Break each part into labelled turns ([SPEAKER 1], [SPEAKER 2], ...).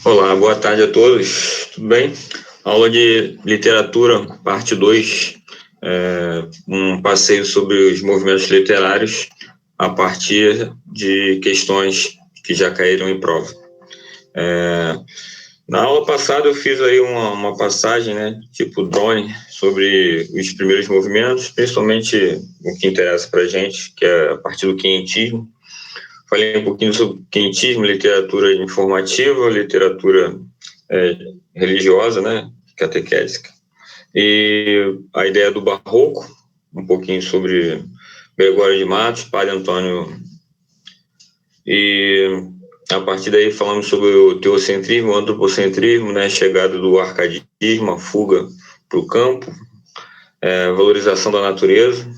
[SPEAKER 1] Olá, boa tarde a todos, tudo bem? Aula de literatura, parte 2, um passeio sobre os movimentos literários a partir de questões que já caíram em prova. Na aula passada eu fiz aí uma passagem, né, tipo drone, sobre os primeiros movimentos, principalmente o que interessa para a gente, que é a partir do quinhentismo. Falei um pouquinho sobre quinhentismo, literatura informativa, literatura religiosa, né, catequética, e a ideia do barroco, um pouquinho sobre Gregório de Matos, Padre Antônio, e a partir daí falamos sobre o teocentrismo, o antropocentrismo, né, a chegada do arcadismo, a fuga para o campo, valorização da natureza.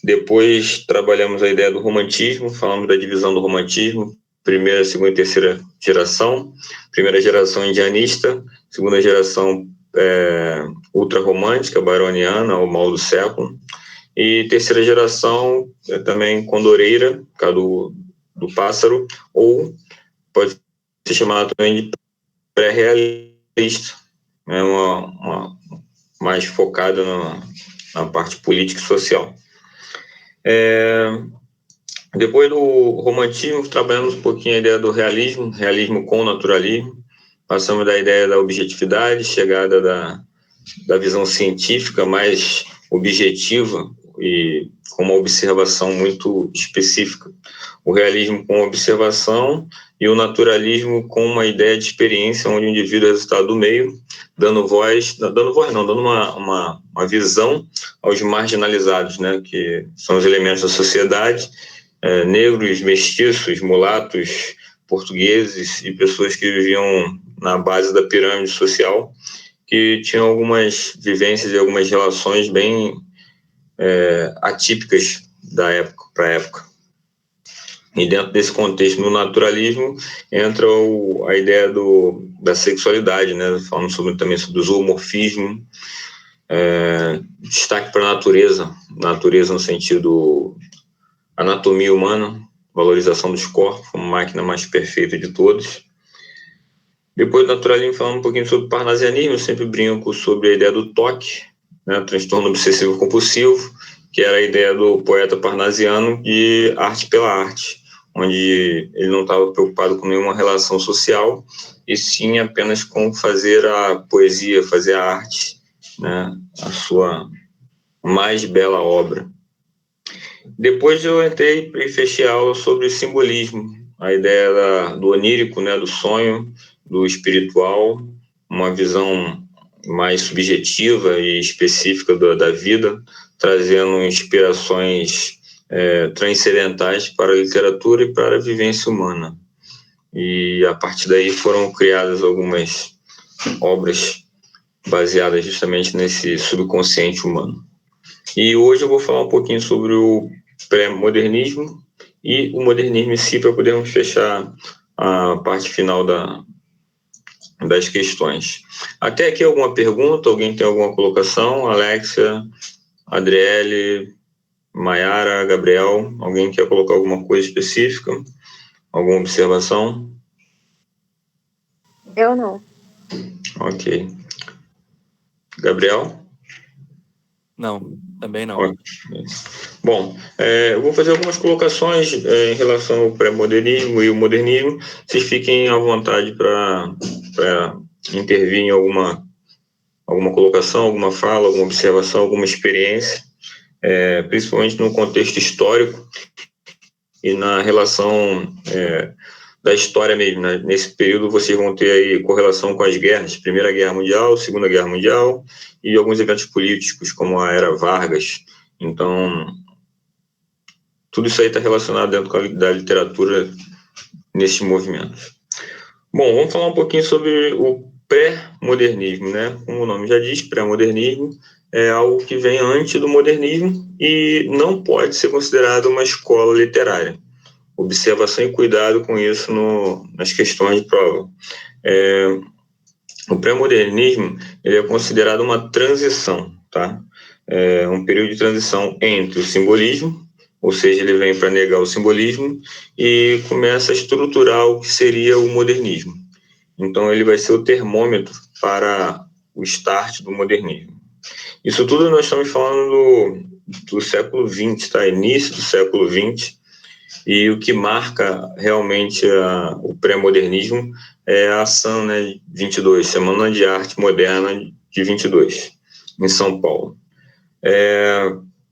[SPEAKER 1] Depois trabalhamos a ideia do romantismo, falamos da divisão do romantismo, primeira, segunda e terceira geração. Primeira geração indianista, segunda geração ultrarromântica, byroniana, ao mal do século. E terceira geração também condoreira, do pássaro, ou pode ser chamada também de pré-realista, né, mais focada na parte política e social. Depois do romantismo, trabalhamos um pouquinho a ideia do realismo com naturalismo, passamos da ideia da objetividade, chegada da visão científica mais objetiva e com uma observação muito específica. O realismo com observação e o naturalismo com uma ideia de experiência, onde o indivíduo é resultado do meio, dando uma visão aos marginalizados, né, que são os elementos da sociedade, negros, mestiços, mulatos, portugueses e pessoas que viviam na base da pirâmide social, que tinham algumas vivências e algumas relações bem atípicas da época para a época. E dentro desse contexto, no naturalismo, entra a ideia da sexualidade, né? Falando também sobre o zoomorfismo, destaque para a natureza no sentido anatomia humana, valorização dos corpos como máquina mais perfeita de todos. Depois do naturalismo, falando um pouquinho sobre o parnasianismo, eu sempre brinco sobre a ideia do toque, né? Transtorno obsessivo compulsivo, que era a ideia do poeta parnasiano de arte pela arte, onde ele não estava preocupado com nenhuma relação social, e sim apenas com fazer a poesia, fazer a arte, né? A sua mais bela obra. Depois eu entrei e fechei a aula sobre o simbolismo, a ideia do onírico, né? Do sonho, do espiritual, uma visão mais subjetiva e específica da vida, trazendo inspirações transcendentais para a literatura e para a vivência humana. E a partir daí foram criadas algumas obras baseadas justamente nesse subconsciente humano. E hoje eu vou falar um pouquinho sobre o pré-modernismo e o modernismo em si, para podermos fechar a parte final das questões. Até aqui alguma pergunta? Alguém tem alguma colocação? Alexia, Adriele, Maiara, Gabriel, alguém quer colocar alguma coisa específica? Alguma observação?
[SPEAKER 2] Eu não.
[SPEAKER 1] Ok. Gabriel?
[SPEAKER 3] Não, também não.
[SPEAKER 1] Okay. Bom, eu vou fazer algumas colocações em relação ao pré-modernismo e o modernismo. Vocês fiquem à vontade para intervir em alguma colocação, alguma fala, alguma observação, alguma experiência, principalmente no contexto histórico e na relação da história mesmo, né? Nesse período vocês vão ter aí correlação com as guerras, Primeira Guerra Mundial, Segunda Guerra Mundial e alguns eventos políticos, como a Era Vargas. Então, tudo isso aí está relacionado dentro da literatura nesses movimentos. Bom, vamos falar um pouquinho sobre o pré-modernismo, né? Como o nome já diz, pré-modernismo é algo que vem antes do modernismo e não pode ser considerado uma escola literária. Observação e cuidado com isso nas questões de prova. O pré-modernismo ele é considerado uma transição, tá? Um período de transição entre o simbolismo ou seja, ele vem para negar o simbolismo e começa a estruturar o que seria o modernismo. Então, ele vai ser o termômetro para o start do modernismo. Isso tudo nós estamos falando do século XX, tá? Início do século XX, e o que marca realmente o pré-modernismo é a ação, né, 22, Semana de Arte Moderna de 22, em São Paulo.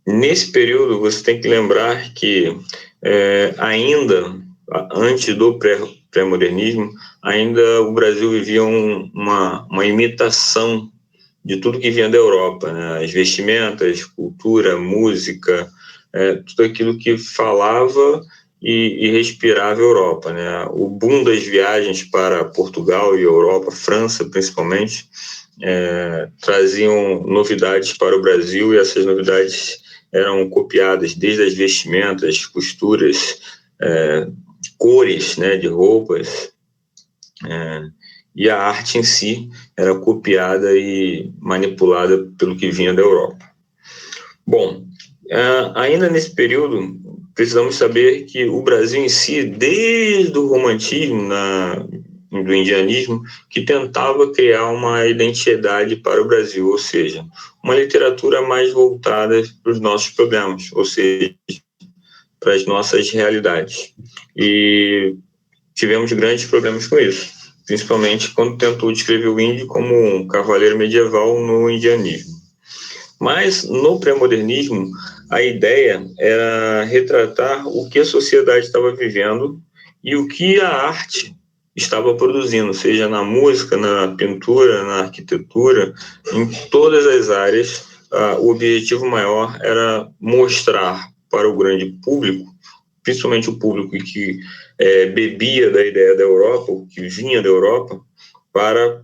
[SPEAKER 1] Nesse período, você tem que lembrar que ainda, antes do pré-modernismo, ainda o Brasil vivia uma imitação de tudo que vinha da Europa, né? As vestimentas, cultura, música, tudo aquilo que falava e respirava a Europa, né? O boom das viagens para Portugal e Europa, França principalmente, traziam novidades para o Brasil, e essas novidades eram copiadas desde as vestimentas, costuras, cores, né, de roupas, e a arte em si era copiada e manipulada pelo que vinha da Europa. Bom, ainda nesse período, precisamos saber que o Brasil em si, desde o romantismo, do indianismo, que tentava criar uma identidade para o Brasil, ou seja, uma literatura mais voltada para os nossos problemas, ou seja, para as nossas realidades. E tivemos grandes problemas com isso, principalmente quando tentou descrever o índio como um cavaleiro medieval no indianismo. Mas, no pré-modernismo, a ideia era retratar o que a sociedade estava vivendo e o que a arte estava produzindo, seja na música, na pintura, na arquitetura, em todas as áreas. O objetivo maior era mostrar para o grande público, principalmente o público que bebia da ideia da Europa, o que vinha da Europa, para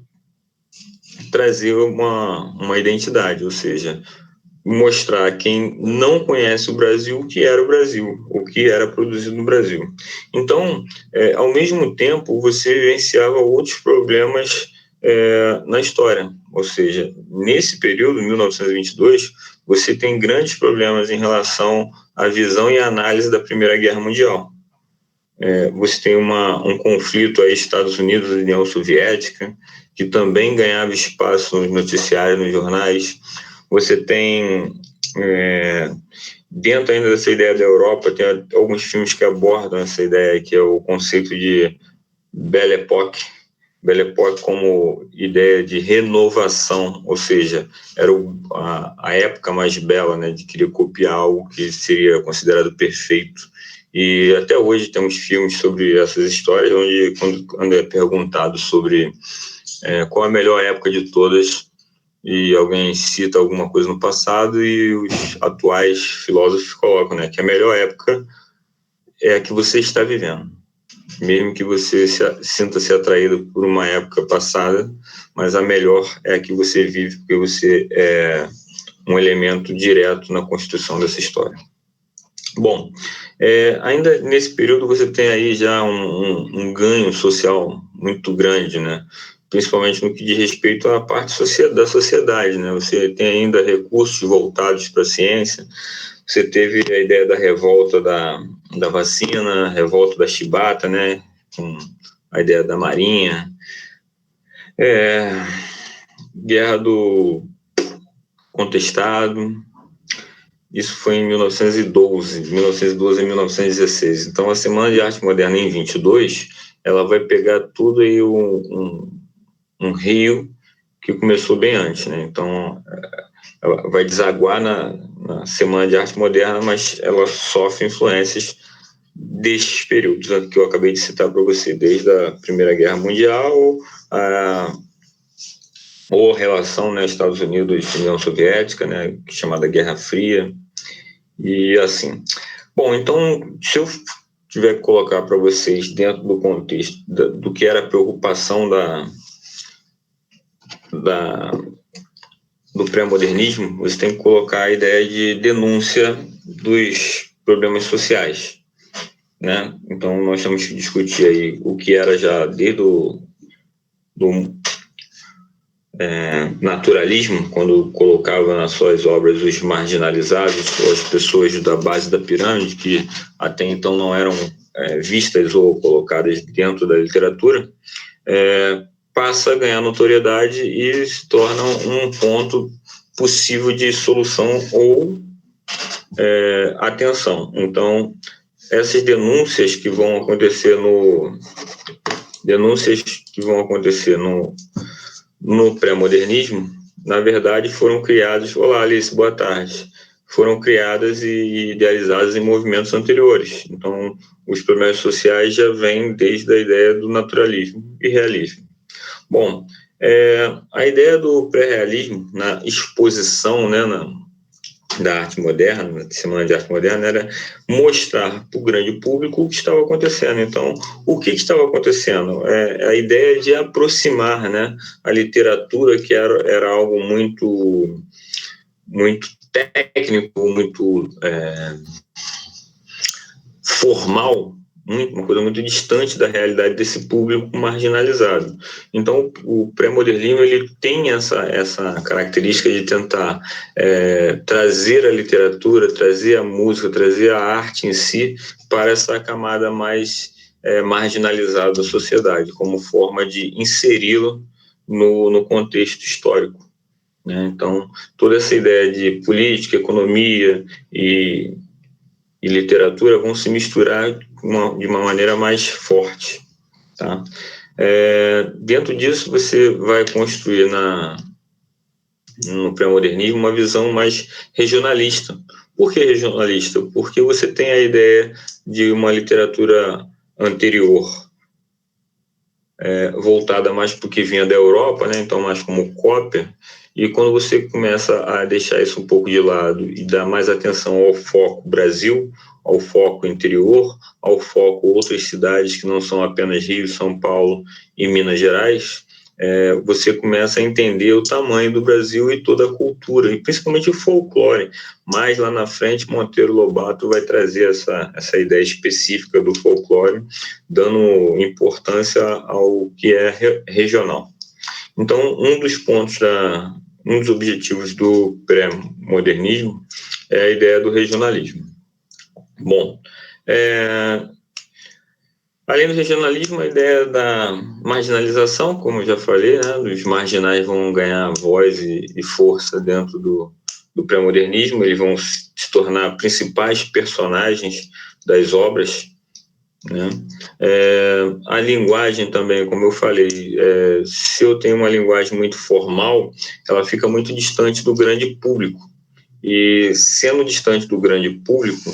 [SPEAKER 1] trazer uma identidade, ou seja, mostrar a quem não conhece o Brasil o que era o Brasil, o que era produzido no Brasil. Então, ao mesmo tempo, você vivenciava outros problemas na história, ou seja, nesse período, 1922, você tem grandes problemas em relação à visão e análise da Primeira Guerra Mundial. Você tem um conflito aí Estados Unidos e União Soviética, que também ganhava espaço nos noticiários, nos jornais. Você tem, dentro ainda dessa ideia da Europa, tem alguns filmes que abordam essa ideia, que é o conceito de Belle Époque. Belle Époque como ideia de renovação, ou seja, era a época mais bela, né, de querer copiar algo que seria considerado perfeito. E até hoje temos filmes sobre essas histórias, onde quando é perguntado sobre qual a melhor época de todas, e alguém cita alguma coisa no passado, e os atuais filósofos colocam, né, que a melhor época é a que você está vivendo. Mesmo que você sinta-se atraído por uma época passada, mas a melhor é a que você vive, porque você é um elemento direto na construção dessa história. Bom, ainda nesse período você tem aí já um ganho social muito grande, né? Principalmente no que diz respeito à parte da sociedade, né? Você tem ainda recursos voltados para a ciência. Você teve a ideia da revolta da vacina, revolta da chibata, né? Com a ideia da marinha. Guerra do Contestado. Isso foi em 1912 a 1916. Então, a Semana de Arte Moderna em 22, ela vai pegar tudo aí um rio que começou bem antes, né? Então, ela vai desaguar na Semana de Arte Moderna, mas ela sofre influências destes períodos que eu acabei de citar para você, desde a Primeira Guerra Mundial, ou a relação, né, Estados Unidos e União Soviética, né, chamada Guerra Fria, e assim. Bom, então, se eu tiver que colocar para vocês dentro do contexto do que era a preocupação do pré-modernismo, você tem que colocar a ideia de denúncia dos problemas sociais, né? Então, nós temos que discutir aí o que era já desde naturalismo, quando colocava nas suas obras os marginalizados ou as pessoas da base da pirâmide, que até então não eram vistas ou colocadas dentro da literatura, passa a ganhar notoriedade e se torna um ponto possível de solução ou atenção. Então, essas denúncias que vão acontecer no pré-modernismo, na verdade, foram criadas... Olá, Alice, boa tarde. Foram criadas e idealizadas em movimentos anteriores. Então, os problemas sociais já vêm desde a ideia do naturalismo e realismo. Bom, a ideia do pré-realismo na exposição, né, da arte moderna, Semana de Arte Moderna, era mostrar para o grande público o que estava acontecendo. Então, o que estava acontecendo? A ideia de aproximar, né, a literatura, que era algo muito, muito técnico, muito formal, uma coisa muito distante da realidade desse público marginalizado. Então, o pré-modernismo ele tem essa característica de tentar trazer a literatura, trazer a música, trazer a arte em si para essa camada mais marginalizada da sociedade, como forma de inseri-la no contexto histórico, né? Então, toda essa ideia de política, economia e literatura vão se misturar de uma maneira mais forte, tá? Dentro disso, você vai construir no pré-modernismo uma visão mais regionalista. Por que regionalista? Porque você tem a ideia de uma literatura anterior, voltada mais para o que vinha da Europa, né? Então mais como cópia, e quando você começa a deixar isso um pouco de lado e dar mais atenção ao foco Brasil, ao foco interior, ao foco outras cidades que não são apenas Rio, São Paulo e Minas Gerais, você começa a entender o tamanho do Brasil e toda a cultura, e principalmente o folclore. Mais lá na frente, Monteiro Lobato vai trazer essa ideia específica do folclore, dando importância ao que é regional. Então, um dos objetivos do pré-modernismo é a ideia do regionalismo. Bom, além do regionalismo, a ideia da marginalização, como eu já falei, né, os marginais vão ganhar voz e força dentro do pré-modernismo, eles vão se tornar principais personagens das obras, né? A linguagem também, como eu falei, se eu tenho uma linguagem muito formal, ela fica muito distante do grande público, e sendo distante do grande público,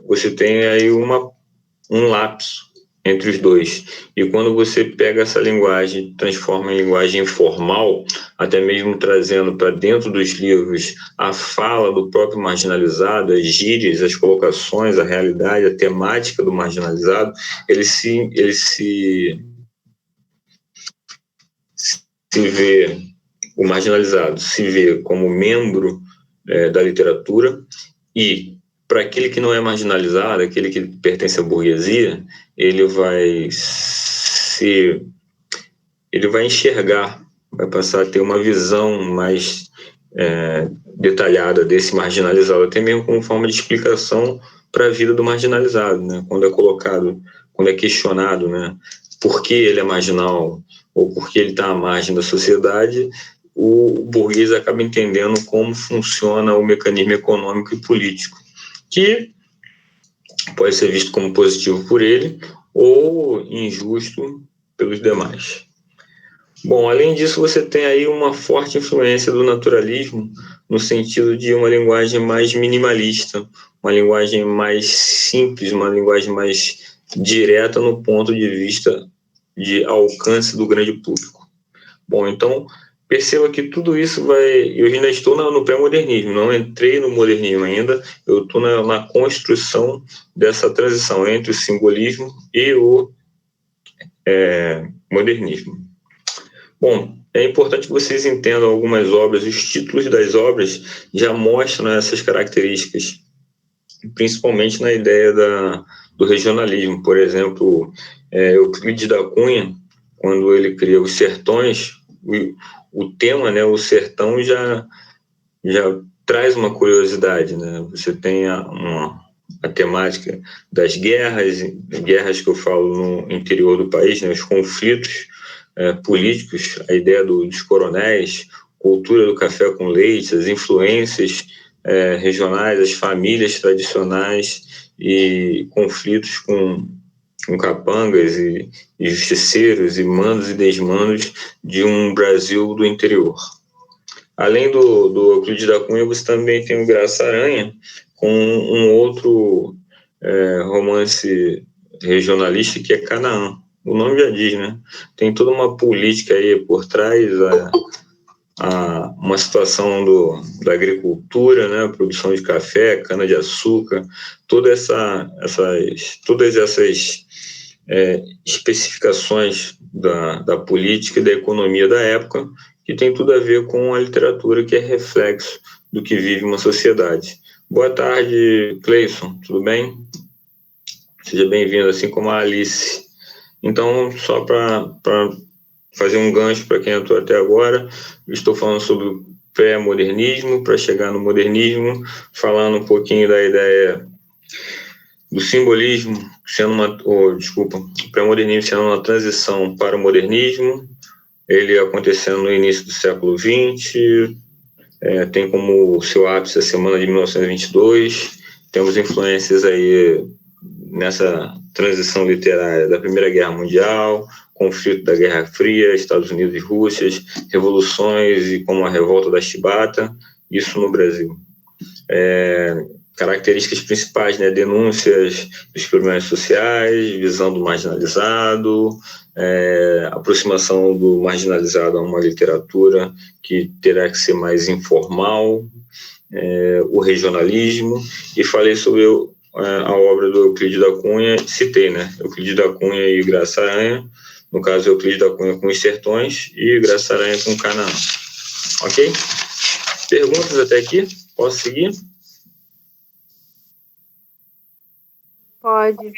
[SPEAKER 1] você tem aí um lapso entre os dois. E quando você pega essa linguagem, transforma em linguagem informal, até mesmo trazendo para dentro dos livros a fala do próprio marginalizado, as gírias, as colocações, a realidade, a temática do marginalizado, ele se vê, o marginalizado se vê como membro da literatura, e para aquele que não é marginalizado, aquele que pertence à burguesia, ele vai enxergar, vai passar a ter uma visão mais detalhada desse marginalizado, até mesmo como forma de explicação para a vida do marginalizado, né? Quando é questionado, né, por que ele é marginal ou por que ele está à margem da sociedade, o burguês acaba entendendo como funciona o mecanismo econômico e político, que pode ser visto como positivo por ele ou injusto pelos demais. Bom, além disso, você tem aí uma forte influência do naturalismo no sentido de uma linguagem mais minimalista, uma linguagem mais simples, uma linguagem mais direta no ponto de vista de alcance do grande público. Bom, então, perceba que tudo isso eu ainda estou no pré-modernismo, não entrei no modernismo ainda, eu estou na construção dessa transição entre o simbolismo e o modernismo. Bom, é importante que vocês entendam algumas obras, os títulos das obras já mostram essas características, principalmente na ideia do regionalismo. Por exemplo, Euclides da Cunha, quando ele cria Os Sertões, o tema, né, o sertão já traz uma curiosidade, né? Você tem a temática das guerras que eu falo no interior do país, né, os conflitos políticos, a ideia dos coronéis, cultura do café com leite, as influências regionais, as famílias tradicionais e conflitos com capangas e justiceiros e mandos e desmandos de um Brasil do interior. Além do Euclides da Cunha, você também tem o Graça Aranha, com um outro romance regionalista que é Canaã. O nome já diz, né? Tem toda uma política aí por trás, uma situação da agricultura, né? Produção de café, cana-de-açúcar, todas essas especificações da política e da economia da época, que tem tudo a ver com a literatura, que é reflexo do que vive uma sociedade. Boa tarde, Cleison, tudo bem? Seja bem-vindo, assim como a Alice. Então, só para fazer um gancho para quem entrou até agora, estou falando sobre o pré-modernismo, para chegar no modernismo, falando um pouquinho da ideia do simbolismo, o pré-modernismo sendo uma transição para o modernismo, ele acontecendo no início do século XX, tem como seu ápice a semana de 1922, temos influências aí nessa transição literária da Primeira Guerra Mundial, conflito da Guerra Fria, Estados Unidos e Rússia, revoluções e como a revolta da Chibata, isso no Brasil. Características principais, né? Denúncias dos problemas sociais, visão do marginalizado, aproximação do marginalizado a uma literatura que terá que ser mais informal, o regionalismo, e falei sobre a obra do Euclides da Cunha, citei, né? Euclides da Cunha e Graça Aranha, no caso Euclides da Cunha com Os Sertões e Graça Aranha com Canaã. Ok? Perguntas até aqui? Posso seguir?
[SPEAKER 2] Pode.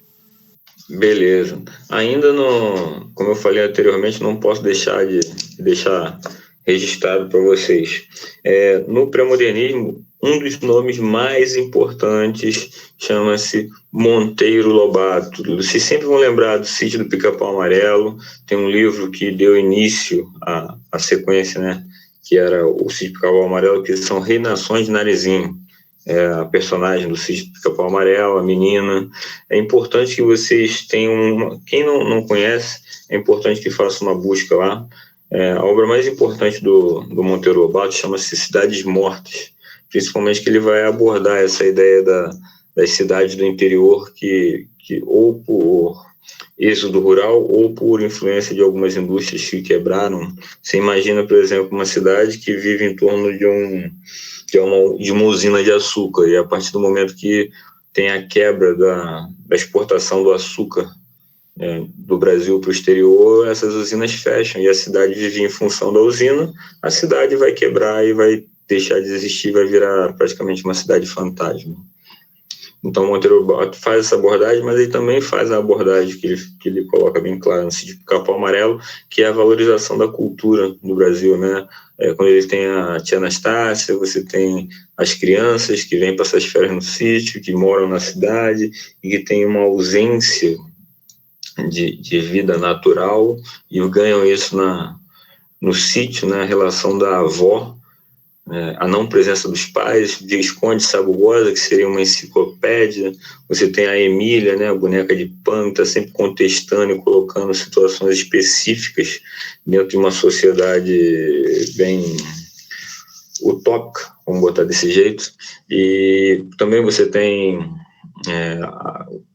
[SPEAKER 1] Beleza. Ainda como eu falei anteriormente, não posso deixar registrado para vocês. No pré-modernismo, um dos nomes mais importantes chama-se Monteiro Lobato. Vocês sempre vão lembrar do Sítio do Pica-Pau Amarelo. Tem um livro que deu início à sequência, né? Que era o Sítio do Pica-Pau Amarelo, que são Reinações de Narizinho. A personagem do Sítio do Pica-Pau Amarelo, a menina. É importante que vocês tenham... Quem não conhece, é importante que faça uma busca lá. A obra mais importante do Monteiro Lobato chama-se Cidades Mortas, principalmente que ele vai abordar essa ideia das cidades do interior que ou por êxodo rural ou por influência de algumas indústrias que quebraram. Você imagina, por exemplo, uma cidade que vive em torno de uma usina de açúcar, e a partir do momento que tem a quebra da exportação do açúcar do Brasil para o exterior, essas usinas fecham e a cidade vive em função da usina, a cidade vai quebrar e vai deixar de existir, vai virar praticamente uma cidade fantasma. Então, Monteiro Lobato faz essa abordagem, mas ele também faz a abordagem que ele coloca bem claro no Sítio do Pica-Pau Amarelo, que é a valorização da cultura no Brasil, né? Quando ele tem a tia Anastácia, você tem as crianças que vêm passar as férias no sítio, que moram na cidade e que tem uma ausência de vida natural e ganham isso no sítio, né? A relação da avó, a não presença dos pais, Visconde Sabugosa, que seria uma enciclopédia. Você tem a Emília, né, a boneca de pano, que está sempre contestando e colocando situações específicas dentro de uma sociedade bem utópica, vamos botar desse jeito. E também você tem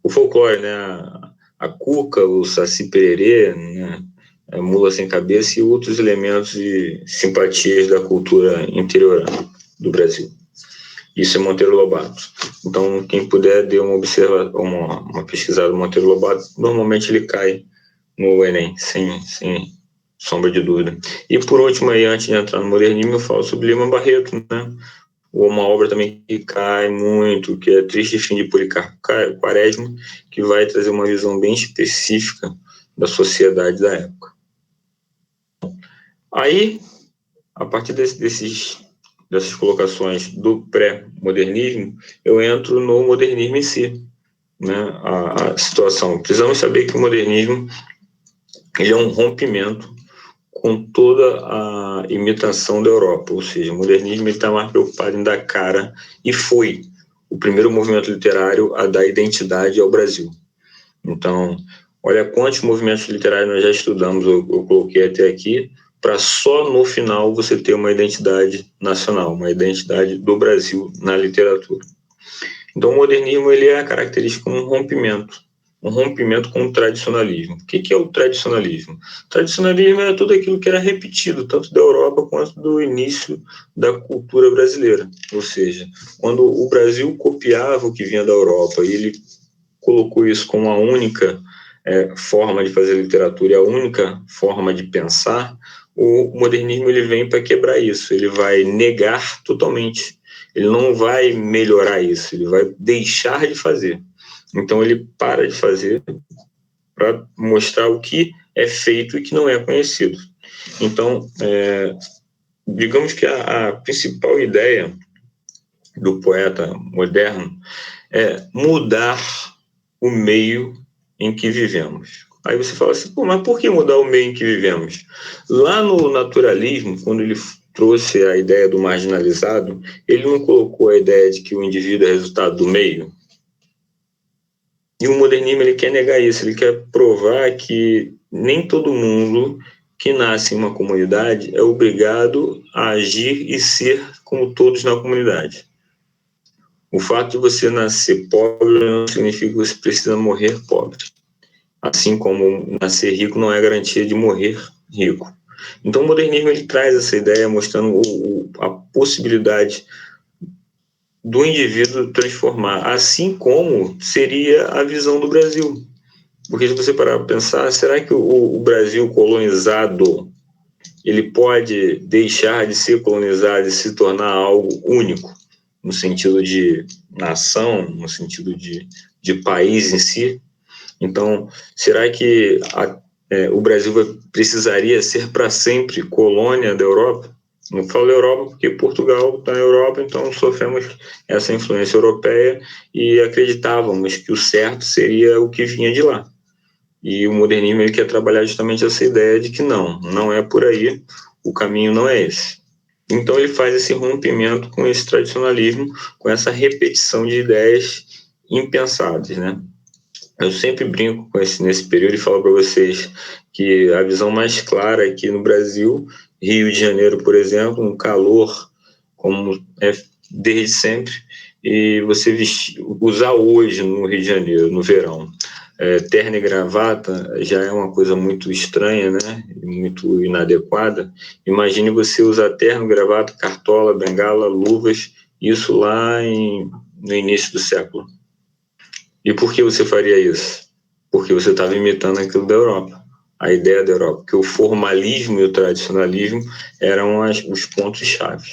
[SPEAKER 1] o folclore, né, a cuca, o saci pererê, né, a mula sem cabeça e outros elementos e simpatias da cultura interiorana do Brasil. Isso é Monteiro Lobato. Então, quem puder, dê uma pesquisada no Monteiro Lobato. Normalmente ele cai no Enem, sem sombra de dúvida. E por último, aí, antes de entrar no modernismo, eu falo sobre Lima Barreto, né? Uma obra também que cai muito, que é Triste Fim de Policarpo Quaresma, que vai trazer uma visão bem específica da sociedade da época. Aí, a partir dessas colocações do pré-modernismo, eu entro no modernismo em si, né? A situação. Precisamos saber que o modernismo ele é um rompimento com toda a imitação da Europa, ou seja, o modernismo está mais preocupado em dar cara, e foi o primeiro movimento literário a dar identidade ao Brasil. Então, olha quantos movimentos literários nós já estudamos, eu coloquei até aqui, para só no final você ter uma identidade nacional, uma identidade do Brasil na literatura. Então, o modernismo ele é característico de um rompimento com o tradicionalismo. O que é o tradicionalismo? O tradicionalismo é tudo aquilo que era repetido, tanto da Europa quanto do início da cultura brasileira. Ou seja, quando o Brasil copiava o que vinha da Europa e ele colocou isso como a única forma de fazer literatura e a única forma de pensar, o modernismo ele vem para quebrar isso, ele vai negar totalmente, ele não vai melhorar isso, ele vai deixar de fazer. Então ele para de fazer para mostrar o que é feito e que não é conhecido. Então, digamos que a principal ideia do poeta moderno é mudar o meio em que vivemos. Aí você fala assim, mas por que mudar o meio em que vivemos? Lá no naturalismo, quando ele trouxe a ideia do marginalizado, ele não colocou a ideia de que o indivíduo é resultado do meio. E o modernismo ele quer negar isso, ele quer provar que nem todo mundo que nasce em uma comunidade é obrigado a agir e ser como todos na comunidade. O fato de você nascer pobre não significa que você precisa morrer pobre. Assim como nascer rico não é garantia de morrer rico. Então o modernismo ele traz essa ideia mostrando a possibilidade do indivíduo transformar, assim como seria a visão do Brasil. Porque se você parar para pensar, será que o Brasil colonizado ele pode deixar de ser colonizado e se tornar algo único, no sentido de nação, no sentido de país em si? Então, será que o Brasil precisaria ser para sempre colônia da Europa? Não falo Europa porque Portugal está na Europa, então sofremos essa influência europeia e acreditávamos que o certo seria o que vinha de lá. E o modernismo ele quer trabalhar justamente essa ideia de que não é por aí, o caminho não é esse. Então ele faz esse rompimento com esse tradicionalismo, com essa repetição de ideias impensadas, né? Eu sempre brinco com nesse período e falo para vocês que a visão mais clara aqui no Brasil, Rio de Janeiro, por exemplo, um calor como é desde sempre, e você usar hoje no Rio de Janeiro, no verão, terno e gravata já é uma coisa muito estranha, né? Muito inadequada. Imagine você usar terno, gravata, cartola, bengala, luvas, isso lá no início do século. E por que você faria isso? Porque você estava imitando aquilo da Europa, a ideia da Europa, que o formalismo e o tradicionalismo eram os pontos-chave.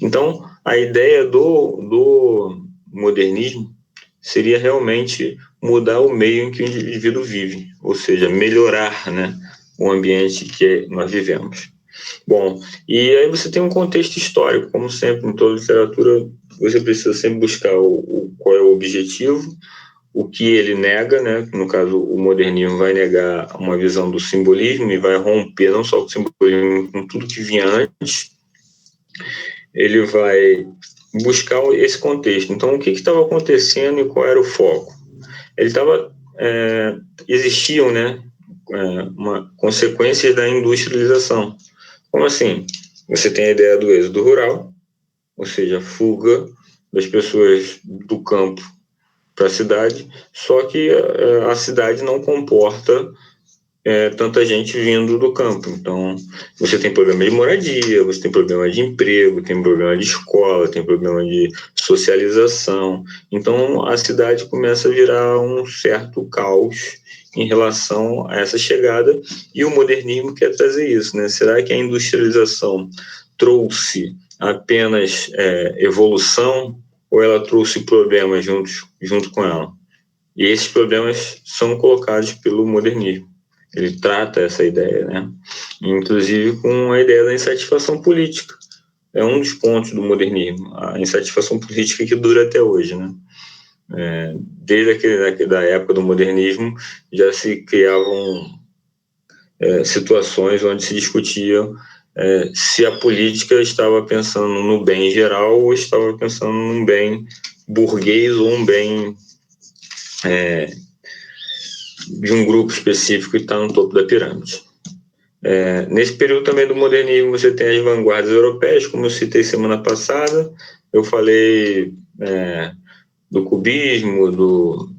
[SPEAKER 1] Então, a ideia do modernismo seria realmente mudar o meio em que o indivíduo vive, ou seja, melhorar, né, o ambiente que nós vivemos. Bom, e aí você tem um contexto histórico, como sempre, em toda literatura, você precisa sempre buscar qual é o objetivo, o que ele nega, né? No caso, o modernismo vai negar uma visão do simbolismo e vai romper não só com o simbolismo, com tudo que vinha antes. Ele vai buscar esse contexto. Então, o que estava acontecendo e qual era o foco? Existiam, né, consequências da industrialização. Como assim? Você tem a ideia do êxodo rural, ou seja, a fuga das pessoas do campo para a cidade, só que a cidade não comporta tanta gente vindo do campo. Então, você tem problema de moradia, você tem problema de emprego, tem problema de escola, tem problema de socialização. Então, a cidade começa a virar um certo caos em relação a essa chegada, e o modernismo quer trazer isso, né? Será que a industrialização trouxe apenas evolução, ou ela trouxe problemas junto com ela? E esses problemas são colocados pelo modernismo. ele trata essa ideia, né? Inclusive com a ideia da insatisfação política. É um dos pontos do modernismo, a insatisfação política que dura até hoje, né? Desde da época do modernismo já se criavam situações onde se discutia se a política estava pensando no bem geral ou estava pensando num bem burguês ou um bem de um grupo específico que está no topo da pirâmide. Nesse período também do modernismo você tem as vanguardas europeias, como eu citei semana passada. Eu falei do cubismo, do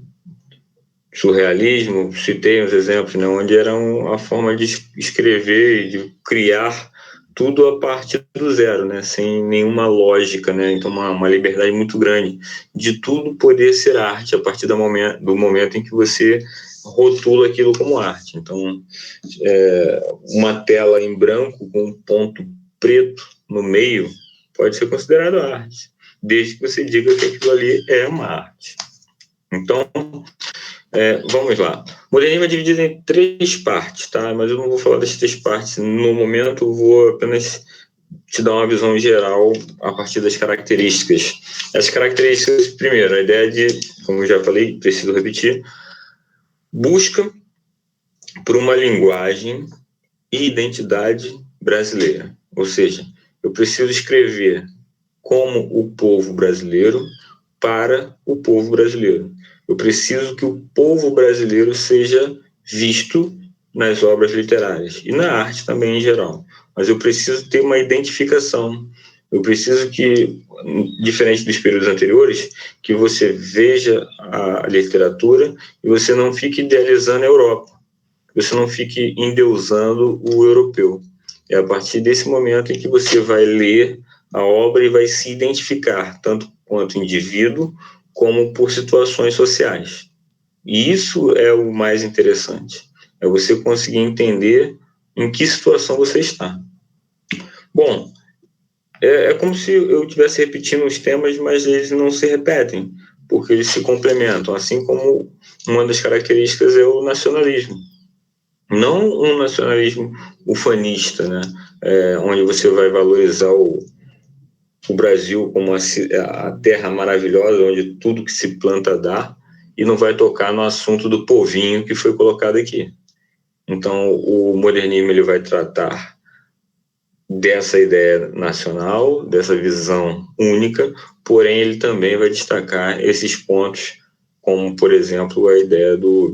[SPEAKER 1] surrealismo, citei uns exemplos, né, onde era a forma de escrever e de criar tudo a partir do zero, né, sem nenhuma lógica, né, então uma liberdade muito grande de tudo poder ser arte a partir do momento em que você rotula aquilo como arte. Então, uma tela em branco com um ponto preto no meio pode ser considerado arte, desde que você diga que aquilo ali é uma arte. Então, vamos lá. O modernismo é dividido em 3 partes, tá? Mas eu não vou falar das 3 partes no momento, eu vou apenas te dar uma visão geral a partir das características. As características, primeiro, a ideia de, como eu já falei, preciso repetir, busca por uma linguagem e identidade brasileira. Ou seja, eu preciso escrever como o povo brasileiro para o povo brasileiro. Eu preciso que o povo brasileiro seja visto nas obras literárias e na arte também em geral. Mas eu preciso ter uma identificação. Eu preciso que, diferente dos períodos anteriores, que você veja a literatura e você não fique idealizando a Europa. Você não fique endeusando o europeu. É a partir desse momento em que você vai ler a obra e vai se identificar, tanto quanto indivíduo, como por situações sociais. E isso é o mais interessante, é você conseguir entender em que situação você está. Bom, é como se eu estivesse repetindo os temas, mas eles não se repetem, porque eles se complementam, assim como uma das características é o nacionalismo. Não um nacionalismo ufanista, né? Onde você vai valorizar o Brasil como a terra maravilhosa, onde tudo que se planta dá, e não vai tocar no assunto do povinho que foi colocado aqui. Então, o modernismo ele vai tratar dessa ideia nacional, dessa visão única, porém ele também vai destacar esses pontos, como, por exemplo, a ideia do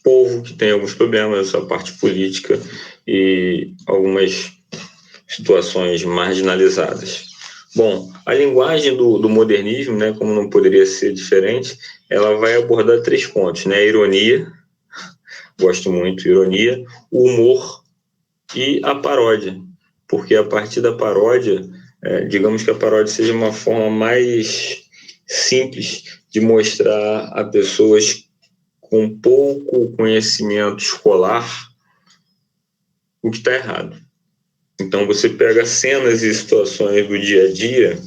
[SPEAKER 1] povo que tem alguns problemas, a parte política e algumas situações marginalizadas. Bom, a linguagem do modernismo, né, como não poderia ser diferente, ela vai abordar 3 pontos, né? A ironia, gosto muito, ironia, o humor e a paródia, porque a partir da paródia, digamos que a paródia seja uma forma mais simples de mostrar a pessoas com pouco conhecimento escolar o que está errado. Então você pega cenas e situações do dia a dia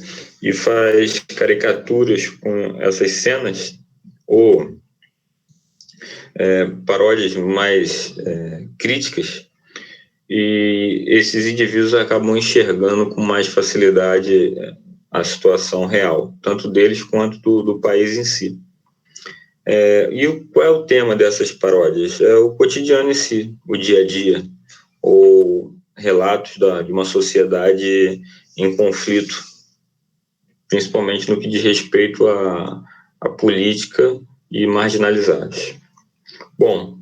[SPEAKER 1] e faz caricaturas com essas cenas ou paródias mais críticas, e esses indivíduos acabam enxergando com mais facilidade a situação real, tanto deles quanto do país em si. E qual é o tema dessas paródias? É o cotidiano em si, o dia a dia, ou relatos de uma sociedade em conflito, principalmente no que diz respeito à política e marginalizados. Bom,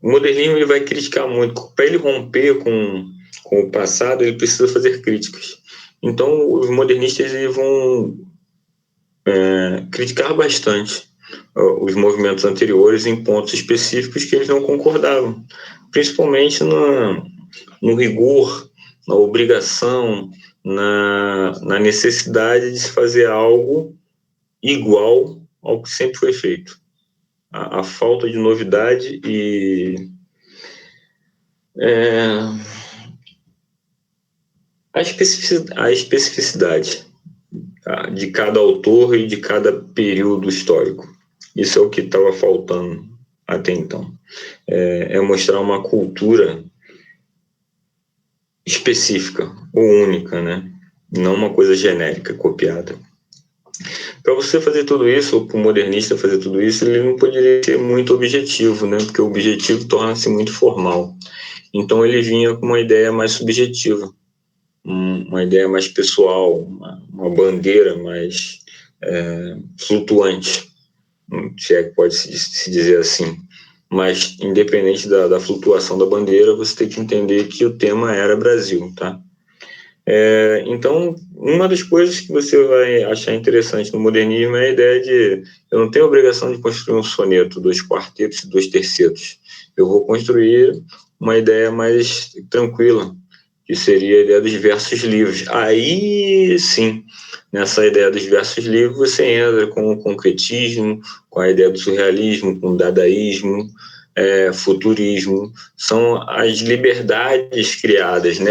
[SPEAKER 1] o modernismo ele vai criticar muito. Para ele romper com o passado, ele precisa fazer críticas. Então, os modernistas eles vão criticar bastante os movimentos anteriores em pontos específicos que eles não concordavam, principalmente no rigor, na obrigação, na necessidade de se fazer algo igual ao que sempre foi feito. A falta de novidade e a especificidade, tá, de cada autor e de cada período histórico. Isso é o que estava faltando até então. É mostrar uma cultura específica ou única, né? Não uma coisa genérica, copiada. Para você fazer tudo isso, ou para o modernista fazer tudo isso, ele não poderia ser muito objetivo, né? Porque o objetivo torna-se muito formal. Então ele vinha com uma ideia mais subjetiva, uma ideia mais pessoal, uma bandeira mais flutuante, se é que pode se dizer assim. Mas, independente da flutuação da bandeira, você tem que entender que o tema era Brasil, tá? Então, uma das coisas que você vai achar interessante no modernismo é a ideia de eu não tenho a obrigação de construir um soneto, 2 quartetos e 2 tercetos. Eu vou construir uma ideia mais tranquila, que seria a ideia dos versos livres. Aí, sim, nessa ideia dos versos livres, você entra com o concretismo, com a ideia do surrealismo, com o dadaísmo, futurismo. São as liberdades criadas, né?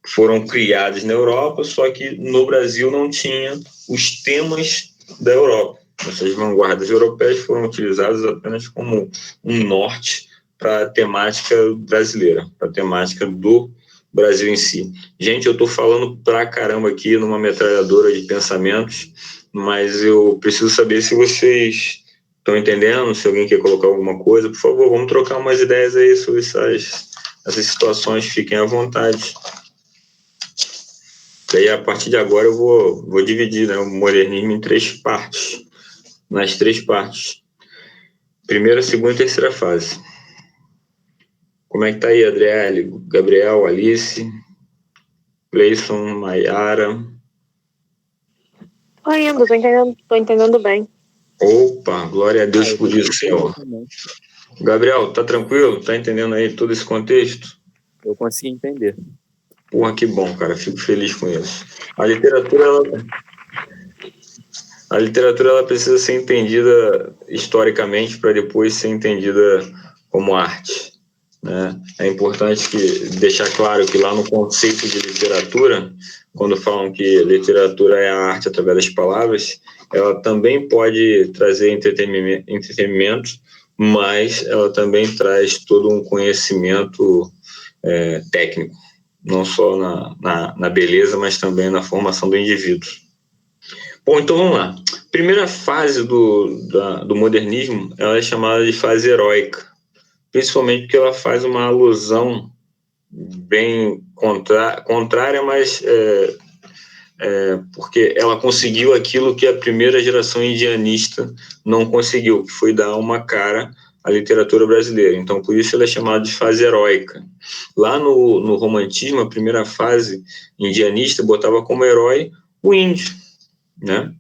[SPEAKER 1] Foram criadas na Europa, só que no Brasil não tinha os temas da Europa. Essas vanguardas europeias foram utilizadas apenas como um norte para a temática brasileira, para a temática do Brasil em si. Gente, eu estou falando pra caramba aqui numa metralhadora de pensamentos, mas eu preciso saber se vocês estão entendendo, se alguém quer colocar alguma coisa. Por favor, vamos trocar umas ideias aí sobre essas situações, fiquem à vontade. Daí, a partir de agora, eu vou dividir, né, o modernismo em 3 partes. Nas 3 partes. Primeira, segunda e terceira fase. Como é que tá aí, Adriele, Gabriel, Alice, Cleison, Maiara?
[SPEAKER 2] Tô indo, tô entendendo bem.
[SPEAKER 1] Opa, glória a Deus por isso, Senhor. Gabriel, tá tranquilo? Tá entendendo aí todo esse contexto?
[SPEAKER 3] Eu consegui entender.
[SPEAKER 1] Porra, que bom, cara. Fico feliz com isso. A literatura ela precisa ser entendida historicamente para depois ser entendida como arte, né? É importante deixar claro que lá no conceito de literatura, quando falam que literatura é a arte através das palavras, ela também pode trazer entretenimento, mas ela também traz todo um conhecimento técnico, não só na beleza, mas também na formação do indivíduo. Bom, então vamos lá. Primeira fase do modernismo, ela é chamada de fase heróica, principalmente porque ela faz uma alusão bem contrária, mas porque ela conseguiu aquilo que a primeira geração indianista não conseguiu, que foi dar uma cara à literatura brasileira. Então, por isso ela é chamada de fase heróica. Lá no romantismo, a primeira fase indianista botava como herói o índio, né?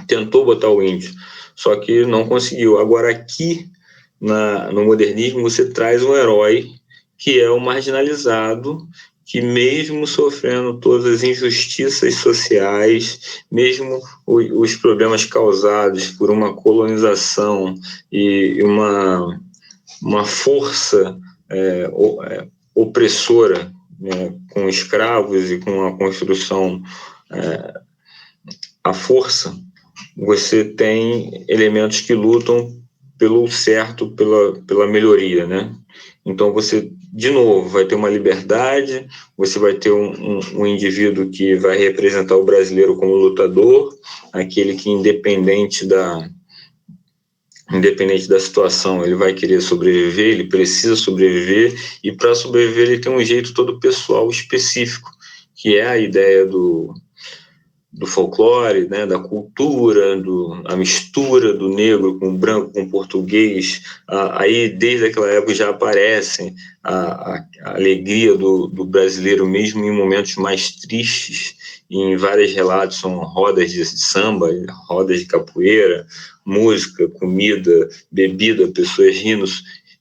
[SPEAKER 1] Tentou botar o índio, só que não conseguiu. Agora, aqui no modernismo, você traz um herói que é o marginalizado, que mesmo sofrendo todas as injustiças sociais, mesmo os problemas causados por uma colonização e uma força opressora, né, com escravos e com a construção à força, você tem elementos que lutam pelo certo, pela melhoria, né? Então você, de novo, vai ter uma liberdade, você vai ter um indivíduo que vai representar o brasileiro como lutador, aquele que independente da situação, ele vai querer sobreviver, ele precisa sobreviver, e para sobreviver ele tem um jeito todo pessoal específico, que é a ideia do folclore, né, da cultura, a mistura do negro com o branco, com o português. Aí, desde aquela época, já aparece a alegria do brasileiro, mesmo em momentos mais tristes. E em vários relatos são rodas de samba, rodas de capoeira, música, comida, bebida, pessoas rindo.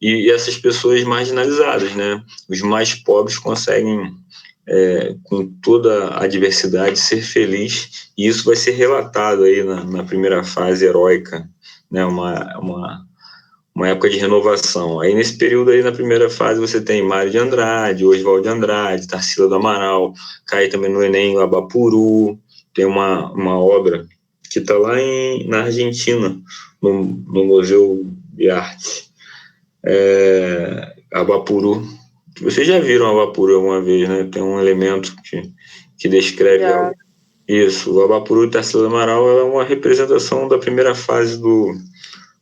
[SPEAKER 1] E essas pessoas marginalizadas, né? Os mais pobres conseguem, com toda a diversidade, ser feliz, e isso vai ser relatado aí na primeira fase heróica, né? Uma época de renovação. Aí nesse período aí, na primeira fase, você tem Mário de Andrade, Oswald de Andrade, Tarsila do Amaral, cai também no Enem o Abapuru, tem uma obra que está lá na Argentina, no Museu de Arte. Abapuru. Vocês já viram Abapuru alguma vez, né? Tem um elemento que descreve algo. Isso, o Abapuru de Tarsila do Amaral é uma representação da primeira fase do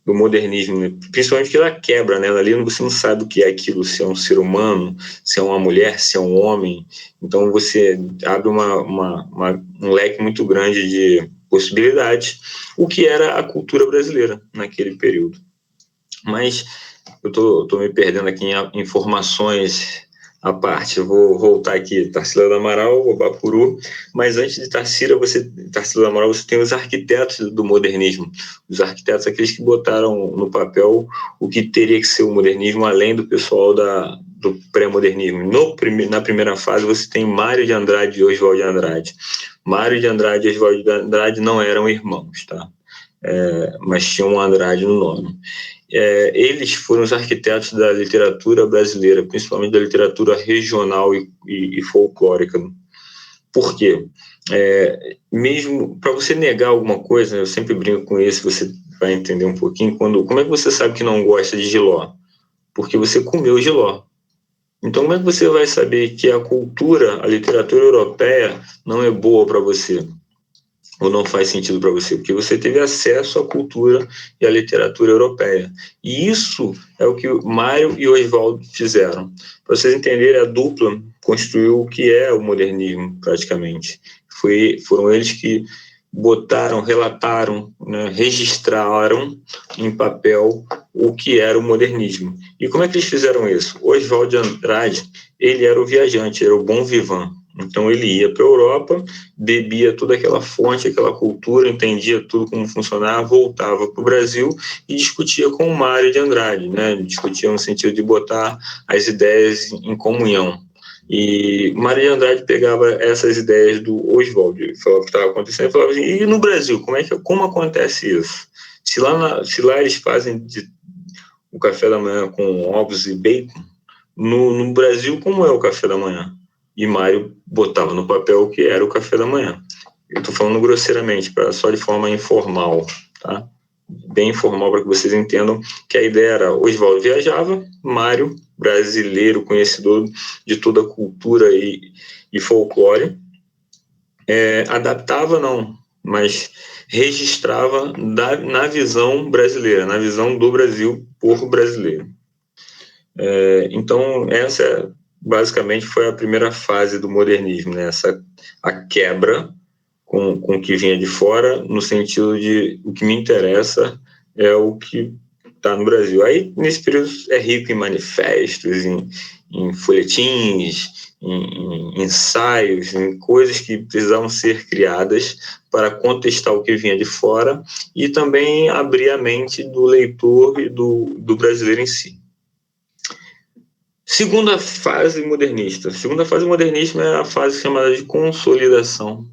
[SPEAKER 1] modernismo, né? Principalmente que ela quebra, né? Ali você não sabe o que é aquilo, se é um ser humano, se é uma mulher, se é um homem. Então você abre um leque muito grande de possibilidades, o que era a cultura brasileira naquele período. Mas eu tô me perdendo aqui em informações à parte. Eu vou voltar aqui, Tarsila do Amaral, Abapuru, mas antes de Tarsila do Amaral, você tem os arquitetos do modernismo, os arquitetos, aqueles que botaram no papel o que teria que ser o modernismo, além do pessoal do pré-modernismo. Na primeira fase, você tem Mário de Andrade e Oswald de Andrade. Mário de Andrade e Oswald de Andrade não eram irmãos, tá? Mas tinham um Andrade no nome. Eles foram os arquitetos da literatura brasileira, principalmente da literatura regional e folclórica. Por quê? Mesmo para você negar alguma coisa, eu sempre brinco com isso, você vai entender um pouquinho. Como é que você sabe que não gosta de jiló? Porque você comeu jiló. Então, como é que você vai saber que a cultura, a literatura europeia não é boa para você? Ou não faz sentido para você? Porque você teve acesso à cultura e à literatura europeia. E isso é o que o Mário e o Oswald fizeram. Para vocês entenderem, a dupla construiu o que é o modernismo, praticamente. Foram eles que botaram, relataram, né, registraram em papel o que era o modernismo. E como é que eles fizeram isso? O Oswald de Andrade, ele era o viajante, era o bon vivant. Então ele ia para a Europa, bebia toda aquela fonte, aquela cultura, entendia tudo como funcionava, voltava para o Brasil e discutia com o Mário de Andrade, né? Discutia no sentido de botar as ideias em comunhão. E Mário de Andrade pegava essas ideias do Oswald, falava o que estava acontecendo, e falava assim, e no Brasil, como acontece isso? Se lá eles fazem o café da manhã com ovos e bacon, no Brasil, como é o café da manhã? E Mário botava no papel o que era o café da manhã. Eu estou falando grosseiramente, só de forma informal, tá? Bem informal, para que vocês entendam que a ideia era: Oswald viajava, Mário, brasileiro, conhecedor de toda a cultura e folclore, adaptava não, mas registrava na visão brasileira, na visão do Brasil por brasileiro. Então, essa basicamente foi a primeira fase do modernismo, né? A quebra com o que vinha de fora, no sentido de o que me interessa é o que está no Brasil. Aí, nesse período, é rico em manifestos, em folhetins, em ensaios, em coisas que precisavam ser criadas para contestar o que vinha de fora e também abrir a mente do leitor e do brasileiro em si. Segunda fase modernista. Segunda fase modernista é a fase chamada de consolidação.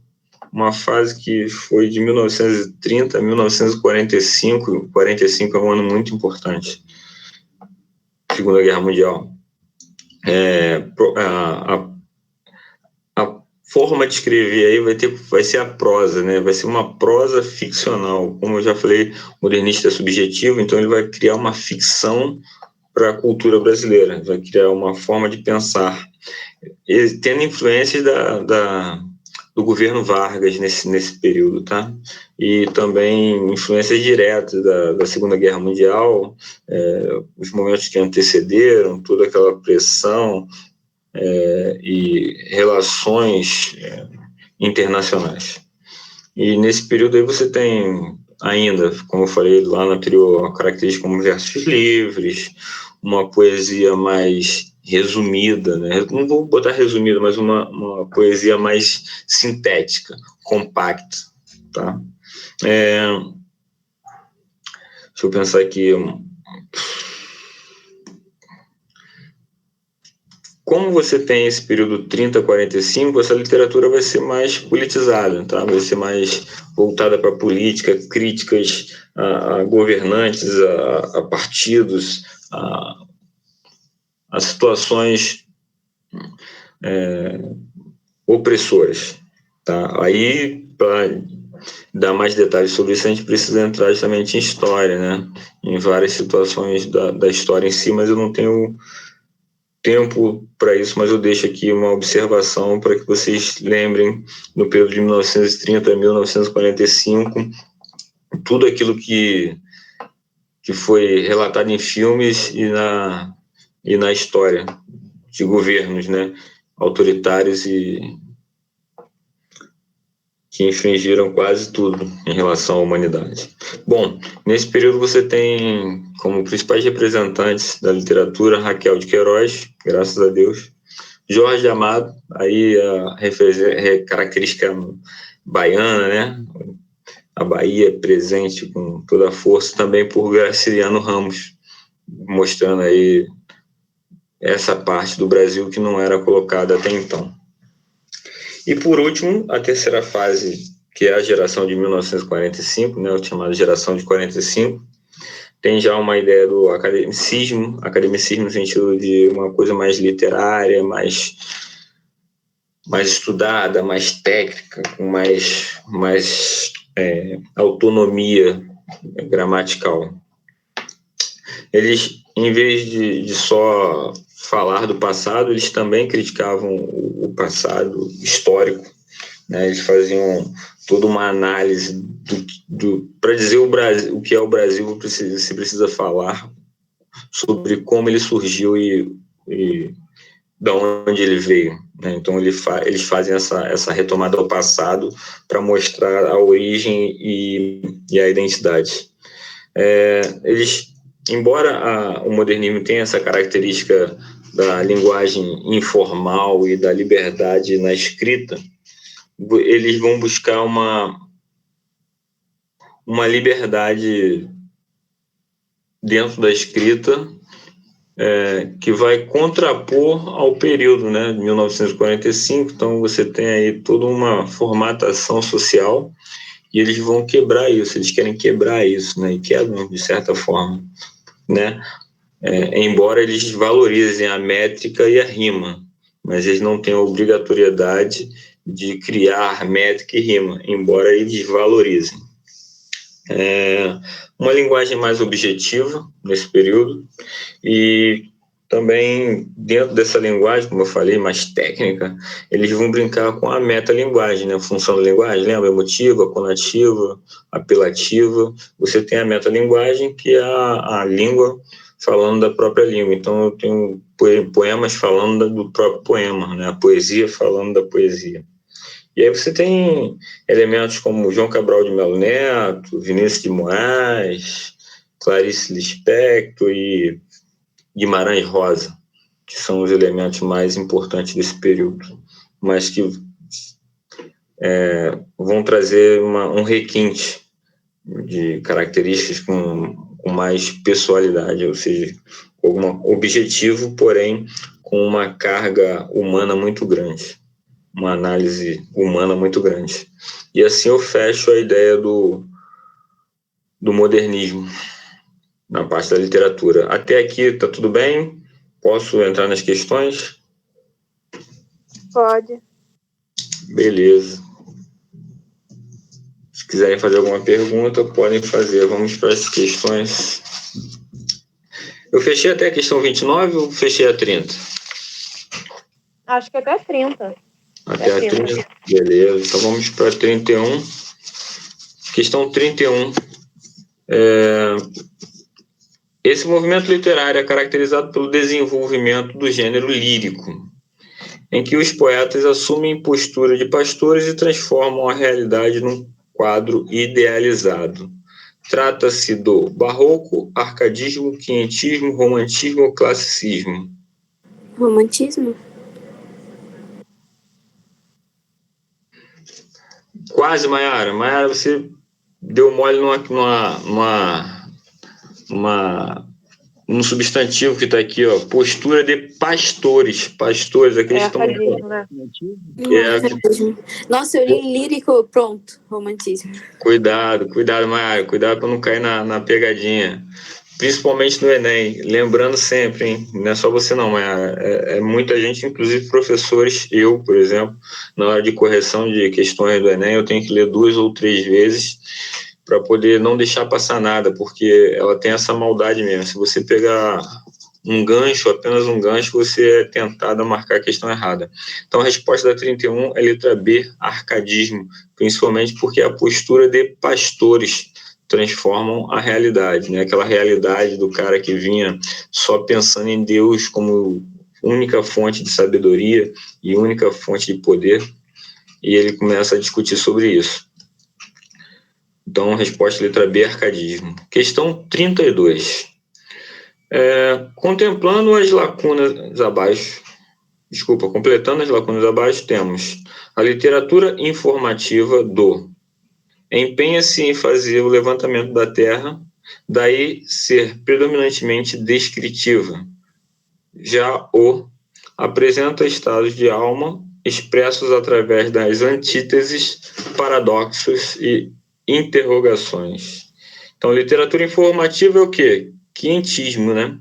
[SPEAKER 1] Uma fase que foi de 1930 a 1945. 45 é um ano muito importante. Segunda Guerra Mundial. A forma de escrever aí vai ser a prosa, né? Vai ser uma prosa ficcional. Como eu já falei, o modernista é subjetivo, então ele vai criar uma ficção para a cultura brasileira, vai criar uma forma de pensar, tendo influências do governo Vargas nesse período, tá? E também influências diretas da Segunda Guerra Mundial, os momentos que antecederam, toda aquela pressão e relações internacionais. E nesse período aí você tem ainda, como eu falei lá no anterior, características como versos livres, uma poesia mais resumida, né? Não vou botar resumida, mas uma poesia mais sintética, compacta, tá? Deixa eu pensar aqui. Como você tem esse período 30 a 45, essa literatura vai ser mais politizada, tá? Vai ser mais voltada para política, críticas a governantes, a partidos, a situações opressoras, tá? Aí, para dar mais detalhes sobre isso, a gente precisa entrar justamente em história, né? Em várias situações da história em si, mas eu não tenho tempo para isso, mas eu deixo aqui uma observação para que vocês lembrem no período de 1930 a 1945, tudo aquilo que foi relatado em filmes e na história de governos, né, autoritários e que infringiram quase tudo em relação à humanidade. Bom, nesse período você tem como principais representantes da literatura Raquel de Queiroz, graças a Deus, Jorge Amado, aí a característica baiana, né? A Bahia presente com toda a força, também por Graciliano Ramos, mostrando aí essa parte do Brasil que não era colocada até então. E, por último, a terceira fase, que é a geração de 1945, né, a chamada geração de 45, tem já uma ideia do academicismo no sentido de uma coisa mais literária, mais estudada, mais técnica, com mais autonomia gramatical. Eles, em vez de só falar do passado, eles também criticavam o passado histórico, né? Eles faziam toda uma análise para dizer o Brasil, o que é o Brasil, se precisa falar sobre como ele surgiu e de onde ele veio, né? Então eles fazem essa retomada ao passado para mostrar a origem e a identidade. Eles, embora o modernismo tenha essa característica da linguagem informal e da liberdade na escrita, eles vão buscar uma liberdade dentro da escrita que vai contrapor ao período, né, de 1945. Então você tem aí toda uma formatação social e eles vão quebrar isso, eles querem quebrar isso, né, e quebram de certa forma, né, embora eles valorizem a métrica e a rima, mas eles não têm a obrigatoriedade de criar métrica e rima, embora eles valorizem. Uma linguagem mais objetiva nesse período e também dentro dessa linguagem, como eu falei, mais técnica, eles vão brincar com a metalinguagem, né? A função da linguagem, lembra? Emotiva, conativa, apelativa. Você tem a metalinguagem, que é a língua falando da própria língua. Então eu tenho poemas falando do próprio poema, né? A poesia falando da poesia. E aí você tem elementos como João Cabral de Melo Neto, Vinícius de Moraes, Clarice Lispector e Guimarães Rosa, que são os elementos mais importantes desse período, mas que vão trazer um requinte de características com mais pessoalidade, ou seja, algum objetivo, porém com uma carga humana muito grande, uma análise humana muito grande. E assim eu fecho a ideia do modernismo na parte da literatura. Até aqui está tudo bem? Posso entrar nas questões?
[SPEAKER 2] Pode.
[SPEAKER 1] Beleza. Se quiserem fazer alguma pergunta, podem fazer. Vamos para as questões. Eu fechei até a questão 29 ou fechei a 30?
[SPEAKER 2] Acho que até 30.
[SPEAKER 1] Até a 30. Beleza. Então vamos para a 31. Questão 31. Esse movimento literário é caracterizado pelo desenvolvimento do gênero lírico, em que os poetas assumem postura de pastores e transformam a realidade num quadro idealizado. Trata-se do barroco, arcadismo, quinhentismo, romantismo ou classicismo?
[SPEAKER 4] Romantismo?
[SPEAKER 1] Quase, Maiara. Maiara, você deu mole num substantivo que está aqui, ó, postura de pastores. Pastores, aqueles que estão...
[SPEAKER 2] Arcadismo, né?
[SPEAKER 4] Nossa, eu li lírico, pronto, romantismo.
[SPEAKER 1] Cuidado, Maiara, cuidado para não cair na pegadinha. principalmente no Enem. Lembrando sempre, hein? Não é só você não, mas é muita gente, inclusive professores, eu, por exemplo, na hora de correção de questões do Enem, eu tenho que ler 2 ou 3 vezes para poder não deixar passar nada, porque ela tem essa maldade mesmo. Se você pegar um gancho, apenas um gancho, você é tentado a marcar a questão errada. Então, a resposta da 31 é letra B, arcadismo, principalmente porque a postura de pastores transformam a realidade, né? Aquela realidade do cara que vinha só pensando em Deus como única fonte de sabedoria e única fonte de poder, e ele começa a discutir sobre isso. Então, resposta letra B, arcadismo. Questão 32. Completando as lacunas abaixo, temos a literatura informativa do empenha-se em fazer o levantamento da Terra, daí ser predominantemente descritiva. Já o apresenta estados de alma expressos através das antíteses, paradoxos e interrogações. Então, literatura informativa é o quê? Quientismo, né?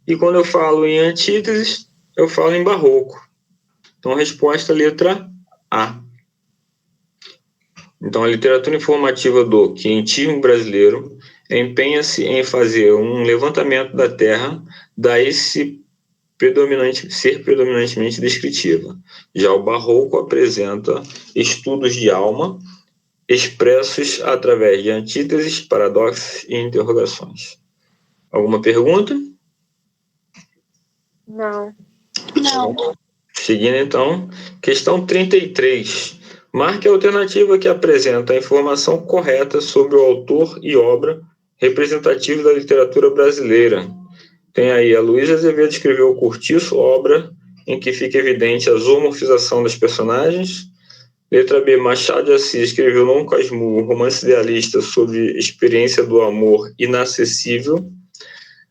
[SPEAKER 1] E quando eu falo em antíteses, eu falo em barroco. Então, a resposta é letra A. Então, a literatura informativa do quientismo brasileiro empenha-se em fazer um levantamento da Terra, daí ser predominantemente descritiva. Já o barroco apresenta estudos de alma expressos através de antíteses, paradoxos e interrogações. Alguma pergunta?
[SPEAKER 2] Não.
[SPEAKER 1] Seguindo, então, questão 33. Marque a alternativa que apresenta a informação correta sobre o autor e obra representativa da literatura brasileira. Tem aí, a Luísa Azevedo escreveu O Cortiço, obra em que fica evidente a zoomorfização das personagens. Letra B, Machado de Assis escreveu Dom Casmurro, romance idealista sobre experiência do amor inacessível.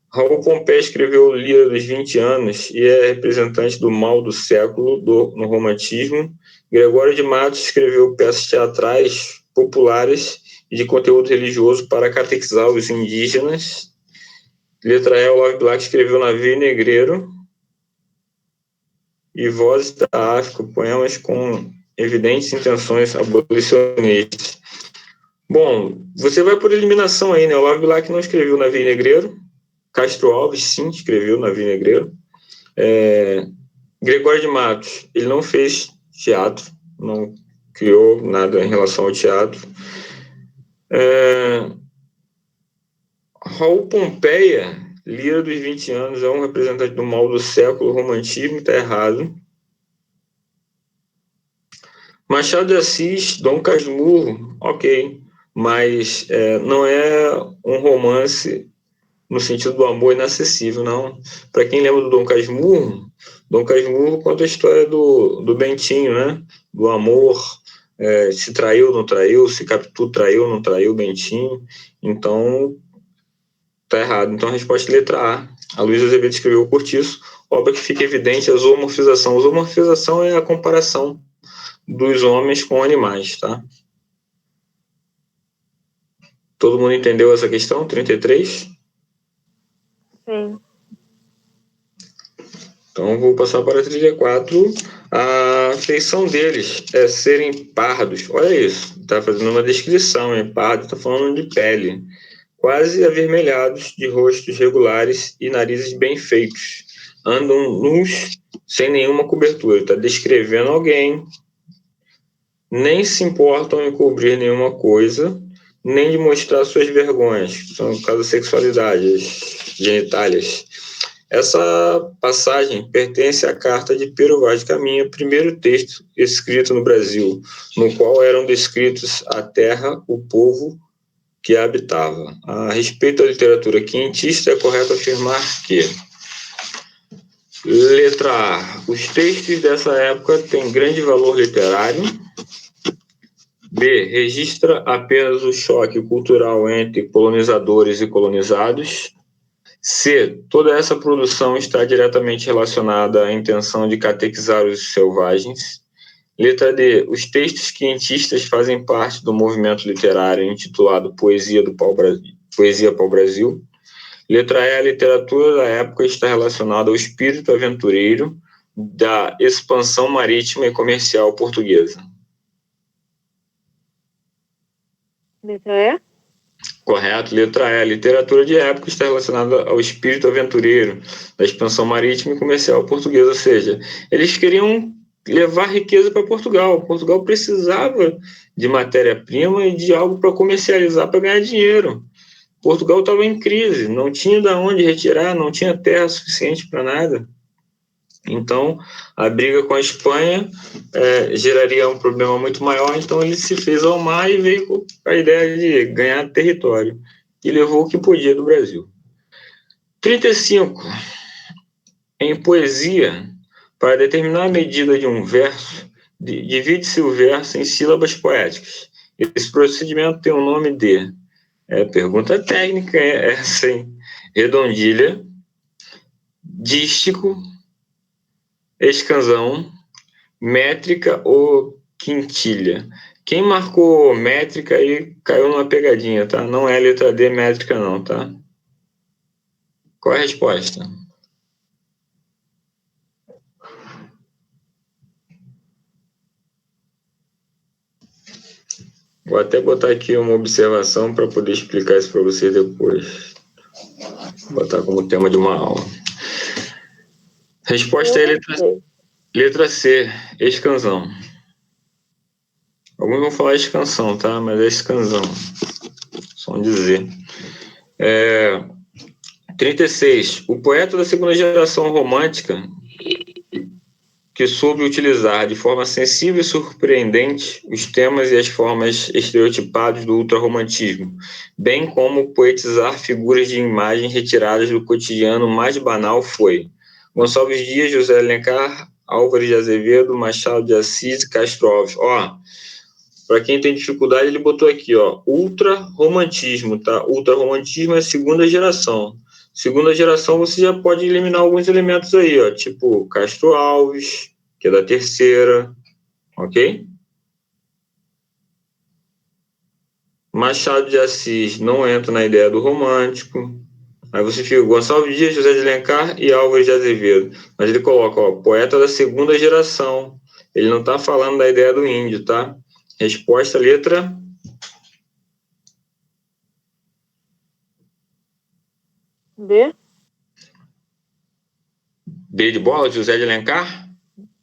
[SPEAKER 1] Raul Pompeia escreveu Lira dos 20 anos e é representante do mal do século no romantismo. Gregório de Matos escreveu peças teatrais populares e de conteúdo religioso para catequizar os indígenas. Letra E, Olavo Bilac escreveu Navio Negreiro e Vozes da África, poemas com evidentes intenções abolicionistas. Bom, você vai por eliminação aí, né? Olavo Bilac não escreveu Navio Negreiro. Castro Alves, sim, escreveu Navio Negreiro. Gregório de Matos, ele não fez teatro, não criou nada em relação ao teatro. Raul Pompeia, Lira dos 20 anos, é um representante do mal do século, romantismo, está errado. Machado de Assis, Dom Casmurro, ok, mas não é um romance no sentido do amor inacessível, não. Para quem lembra do Dom Casmurro conta a história do Bentinho, né? Do amor, se traiu, não traiu, se Capitu traiu, não traiu Bentinho. Então, tá errado. Então, a resposta é letra A. A Luísa Azevedo escreveu O Cortiço, obra que fica evidente a zoomorfização. A zoomorfização é a comparação dos homens com animais, tá? Todo mundo entendeu essa questão? 33?
[SPEAKER 2] Sim.
[SPEAKER 1] Então, vou passar para a 34. A feição deles é serem pardos. Olha isso, está fazendo uma descrição, hein? Pardo está falando de pele. Quase avermelhados, de rostos regulares e narizes bem feitos. Andam nus, sem nenhuma cobertura. Está descrevendo alguém. Nem se importam em cobrir nenhuma coisa, nem de mostrar suas vergonhas, que são, no caso da sexualidade, as genitálias. Essa passagem pertence à Carta de Pero Vaz de Caminha, primeiro texto escrito no Brasil, no qual eram descritos a terra, o povo que a habitava. A respeito da literatura quientista, é correto afirmar que: letra A, os textos dessa época têm grande valor literário. B, registra apenas o choque cultural entre colonizadores e colonizados. C, toda essa produção está diretamente relacionada à intenção de catequizar os selvagens. Letra D, os textos quientistas fazem parte do movimento literário intitulado Poesia Pau-Brasil. Letra E, a literatura da época está relacionada ao espírito aventureiro da expansão marítima e comercial portuguesa.
[SPEAKER 2] Letra E?
[SPEAKER 1] Correto. Letra E, a literatura de época está relacionada ao espírito aventureiro da expansão marítima e comercial portuguesa, ou seja, eles queriam levar riqueza para Portugal. Portugal precisava de matéria-prima e de algo para comercializar, para ganhar dinheiro. Portugal estava em crise, não tinha de onde retirar, não tinha terra suficiente para nada. Então, a briga com a Espanha geraria um problema muito maior, então ele se fez ao mar e veio com a ideia de ganhar território e levou o que podia do Brasil. 35. Em poesia, para determinar a medida de um verso, divide-se o verso em sílabas poéticas. Esse procedimento tem o nome de... pergunta técnica essa, hein? Redondilha, dístico, escansão, métrica ou quintilha. Quem marcou métrica aí caiu numa pegadinha, tá? Não é a letra D métrica não, tá? Qual é a resposta? Vou até botar aqui uma observação para poder explicar isso para vocês depois. Vou botar como tema de uma aula. Resposta é letra C, escansão. Alguns vão falar escansão, tá? Mas é escansão. Só dizer. 36. O poeta da segunda geração romântica, que soube utilizar de forma sensível e surpreendente os temas e as formas estereotipados do ultrarromantismo, bem como poetizar figuras de imagem retiradas do cotidiano mais banal, foi Gonçalves Dias, José Alencar, Álvares de Azevedo, Machado de Assis e Castro Alves. Para quem tem dificuldade, ele botou aqui, ultrarromantismo, tá? Ultrarromantismo é segunda geração. Segunda geração você já pode eliminar alguns elementos aí, tipo Castro Alves, que é da terceira, ok? Machado de Assis não entra na ideia do romântico. Aí você fica Gonçalves Dias, José de Alencar e Álvares de Azevedo. Mas ele coloca, poeta da segunda geração. Ele não está falando da ideia do índio, tá? Resposta, letra...
[SPEAKER 2] B?
[SPEAKER 1] B de bola, José de Alencar?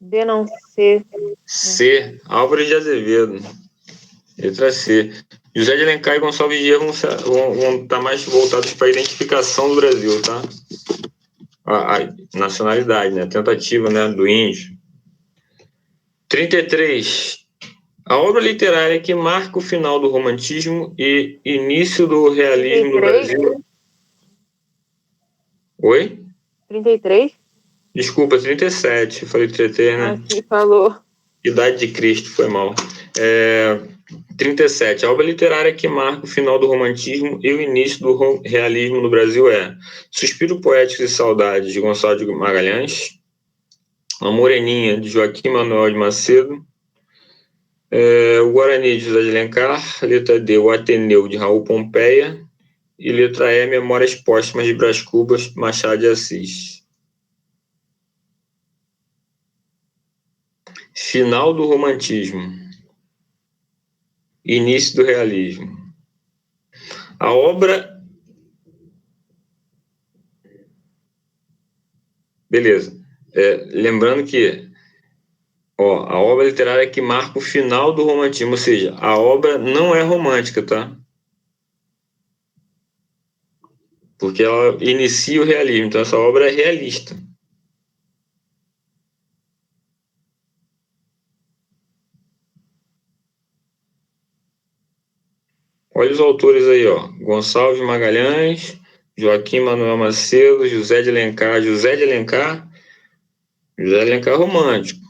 [SPEAKER 2] B não, C.
[SPEAKER 1] C, Álvares de Azevedo. Letra C. José de Alencar e Gonçalves Dias vão estar mais voltados para a identificação do Brasil, tá? A nacionalidade, né? A tentativa, né, do índio. 33. A obra literária que marca o final do romantismo e início do realismo 33? No Brasil. Oi?
[SPEAKER 2] 33?
[SPEAKER 1] Desculpa, 37. Eu falei 33, né?
[SPEAKER 2] Aqui falou.
[SPEAKER 1] Idade de Cristo, foi mal. 37. A obra literária que marca o final do romantismo e o início do realismo no Brasil é Suspiro Poético de Saudade, de Gonçalo de Magalhães, A Moreninha, de Joaquim Manuel de Macedo, o Guarani, de José de Alencar, letra D, O Ateneu, de Raul Pompeia, e letra E, Memórias Póstumas de Brás Cubas, Machado de Assis. Final do romantismo. Início do realismo. A obra... Beleza. Lembrando que a obra literária que marca o final do romantismo, ou seja, a obra não é romântica, tá? Porque ela inicia o realismo, então essa obra é realista. Olha os autores aí, Gonçalves Magalhães, Joaquim Manuel Macedo, José de Alencar romântico,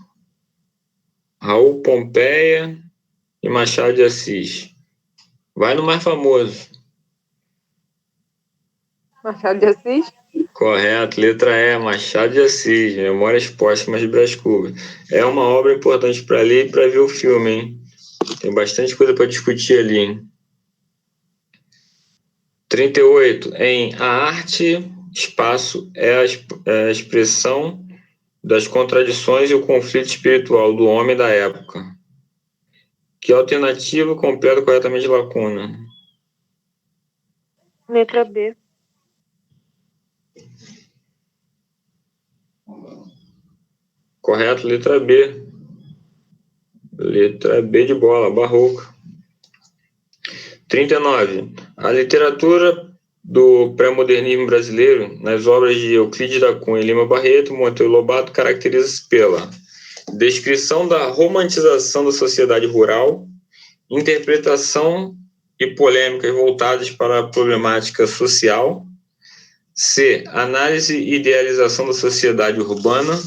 [SPEAKER 1] Raul Pompeia e Machado de Assis. Vai no mais famoso.
[SPEAKER 2] Machado de Assis?
[SPEAKER 1] Correto, letra E, Machado de Assis, Memórias Póstumas de Brás Cubas. É uma obra importante para ler e para ver o filme, hein? Tem bastante coisa para discutir ali, hein? 38. Em A arte, espaço, é a expressão das contradições e o conflito espiritual do homem da época. Que alternativa completa corretamente lacuna?
[SPEAKER 2] Letra B.
[SPEAKER 1] Correto, letra B. Letra B de bola, barroca. 39. A literatura do pré-modernismo brasileiro, nas obras de Euclides da Cunha, Lima Barreto, Monteiro Lobato, caracteriza-se pela descrição da romantização da sociedade rural, interpretação e polêmicas voltadas para a problemática social, C. Análise e idealização da sociedade urbana,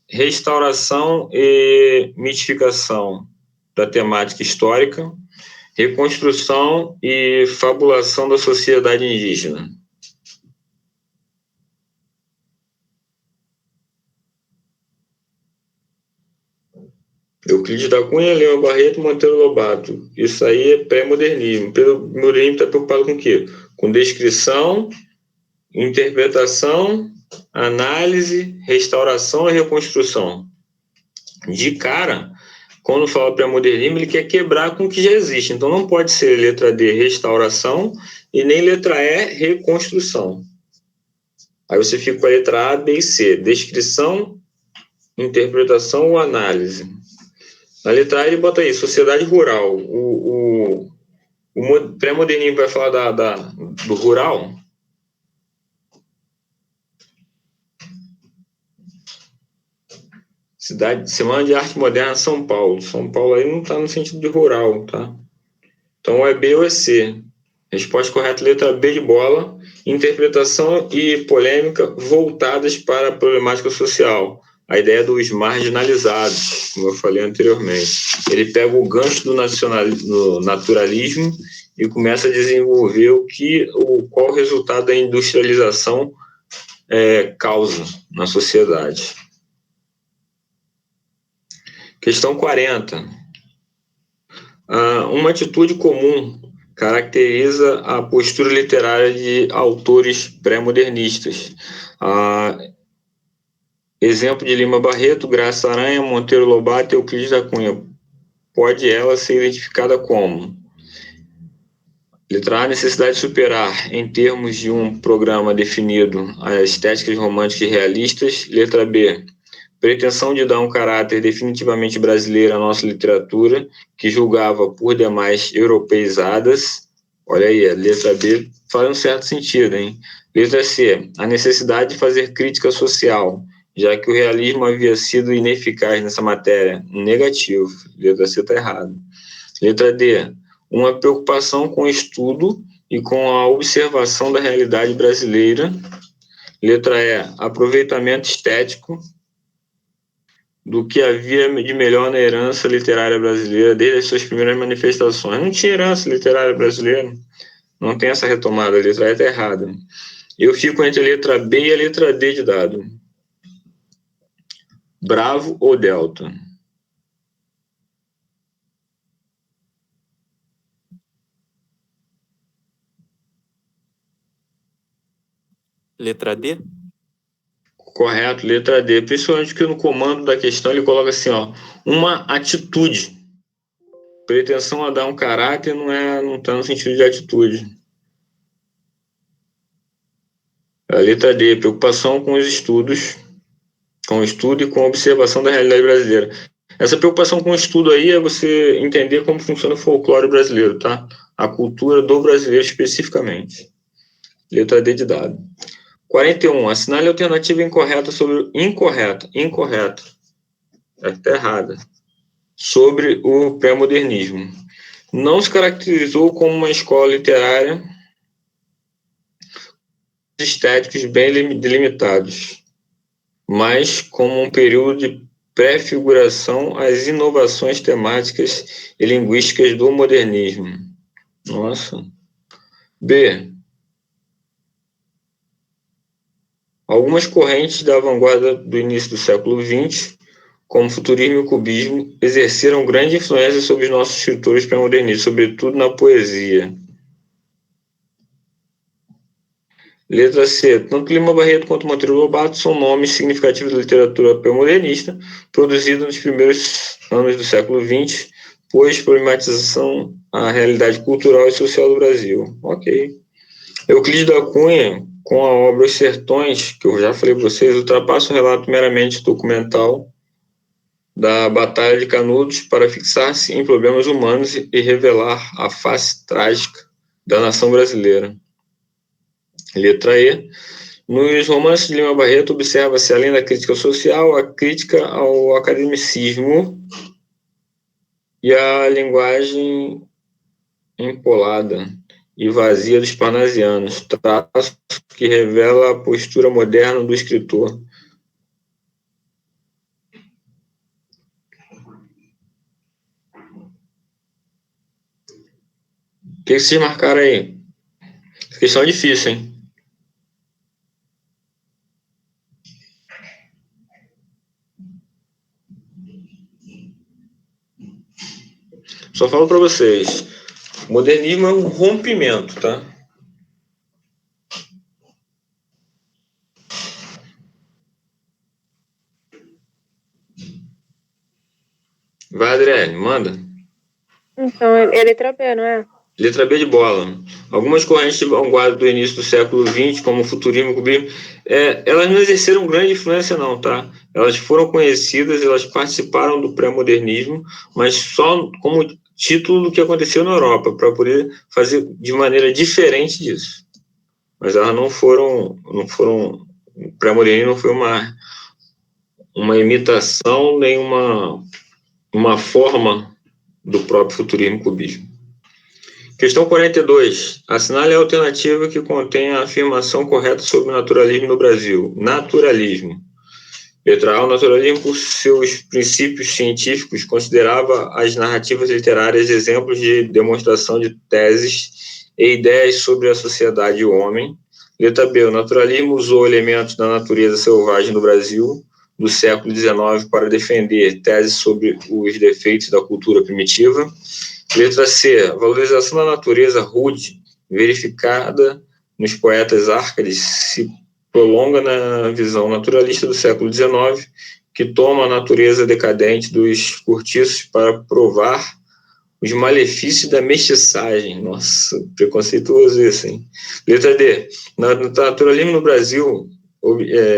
[SPEAKER 1] restauração e mitificação da temática histórica, reconstrução e fabulação da sociedade indígena. Euclides da Cunha, Lima Barreto, Monteiro Lobato. Isso aí é pré-modernismo. O modernismo está preocupado com o quê? Com descrição, interpretação, análise, restauração e reconstrução. De cara, quando fala pré-modernismo, ele quer quebrar com o que já existe. Então não pode ser letra D, restauração, e nem letra E, reconstrução. Aí você fica com a letra A, B e C. Descrição, interpretação ou análise. Na letra A ele bota aí, sociedade rural. O pré-modernismo vai falar do rural? Semana de Arte Moderna São Paulo. São Paulo aí não está no sentido de rural, tá? Então, ou é B ou é C. Resposta correta, letra B de bola. Interpretação e polêmica voltadas para a problemática social. A ideia dos marginalizados, como eu falei anteriormente. Ele pega o gancho do naturalismo e começa a desenvolver qual o resultado da industrialização causa na sociedade. Questão 40. Uma atitude comum caracteriza a postura literária de autores pré-modernistas. Exemplo de Lima Barreto, Graça Aranha, Monteiro Lobato e Euclides da Cunha. Pode ela ser identificada como? Letra A, necessidade de superar, em termos de um programa definido, as estéticas românticas e realistas. Letra B, pretensão de dar um caráter definitivamente brasileiro à nossa literatura, que julgava por demais europeizadas. Olha aí, a letra B faz um certo sentido, hein? Letra C, a necessidade de fazer crítica social, já que o realismo havia sido ineficaz nessa matéria. Negativo. Letra C está errada. Letra D, uma preocupação com o estudo e com a observação da realidade brasileira. Letra E, aproveitamento estético do que havia de melhor na herança literária brasileira desde as suas primeiras manifestações. Não tinha herança literária brasileira. Não tem essa retomada. A letra E está errada. Eu fico entre a letra B e a letra D de dado. Bravo ou delta?
[SPEAKER 3] Letra D?
[SPEAKER 1] Correto, letra D. Principalmente que no comando da questão ele coloca assim, ó, uma atitude. Pretensão a dar um caráter não está no sentido de atitude. A letra D, preocupação com os estudos, com o estudo e com a observação da realidade brasileira. Essa preocupação com o estudo aí é você entender como funciona o folclore brasileiro, tá? A cultura do brasileiro especificamente. Letra D de dado. 41. Assinale a alternativa incorreta sobre... Incorreta. Está errada. Sobre o pré-modernismo. Não se caracterizou como uma escola literária estéticos bem delimitados, mas como um período de prefiguração às inovações temáticas e linguísticas do modernismo. Nossa. B. Algumas correntes da vanguarda do início do século XX, como futurismo e cubismo, exerceram grande influência sobre os nossos escritores pré-modernistas, sobretudo na poesia. Letra C. Tanto Lima Barreto quanto Monteiro Lobato são nomes significativos da literatura pré-modernista, produzida nos primeiros anos do século XX, pois problematização a realidade cultural e social do Brasil. Ok. Euclides da Cunha, com a obra Os Sertões, que eu já falei para vocês, ultrapassa o relato meramente documental da Batalha de Canudos para fixar-se em problemas humanos e revelar a face trágica da nação brasileira. Letra E. Nos romances de Lima Barreto, observa-se, além da crítica social, a crítica ao academicismo e a linguagem empolada e vazia dos parnasianos, traço que revela a postura moderna do escritor. O que vocês marcaram aí? Essa questão é difícil, hein? Só falo para vocês, modernismo é um rompimento, tá? Vai, Adriane, manda.
[SPEAKER 2] Então, é letra B, não é?
[SPEAKER 1] Letra B de bola. Algumas correntes de vanguarda do início do século XX, como o futurismo, o cubismo, elas não exerceram grande influência não, tá? Elas foram conhecidas, elas participaram do pré-modernismo, mas só como título do que aconteceu na Europa, para poder fazer de maneira diferente disso. Mas elas não foram, o pré-modernismo não foi uma imitação, nem uma forma do próprio futurismo cubismo. Questão 42. Assinale a alternativa que contém a afirmação correta sobre o naturalismo no Brasil. Naturalismo. Letra A. O naturalismo, por seus princípios científicos, considerava as narrativas literárias exemplos de demonstração de teses e ideias sobre a sociedade e o homem. Letra B. O naturalismo usou elementos da natureza selvagem no Brasil do século XIX para defender teses sobre os defeitos da cultura primitiva. Letra C. A valorização da natureza rude, verificada nos poetas Árcades, se prolonga na visão naturalista do século XIX, que toma a natureza decadente dos cortiços para provar os malefícios da mestiçagem. Nossa, preconceituoso isso, hein? Letra D. O naturalismo no Brasil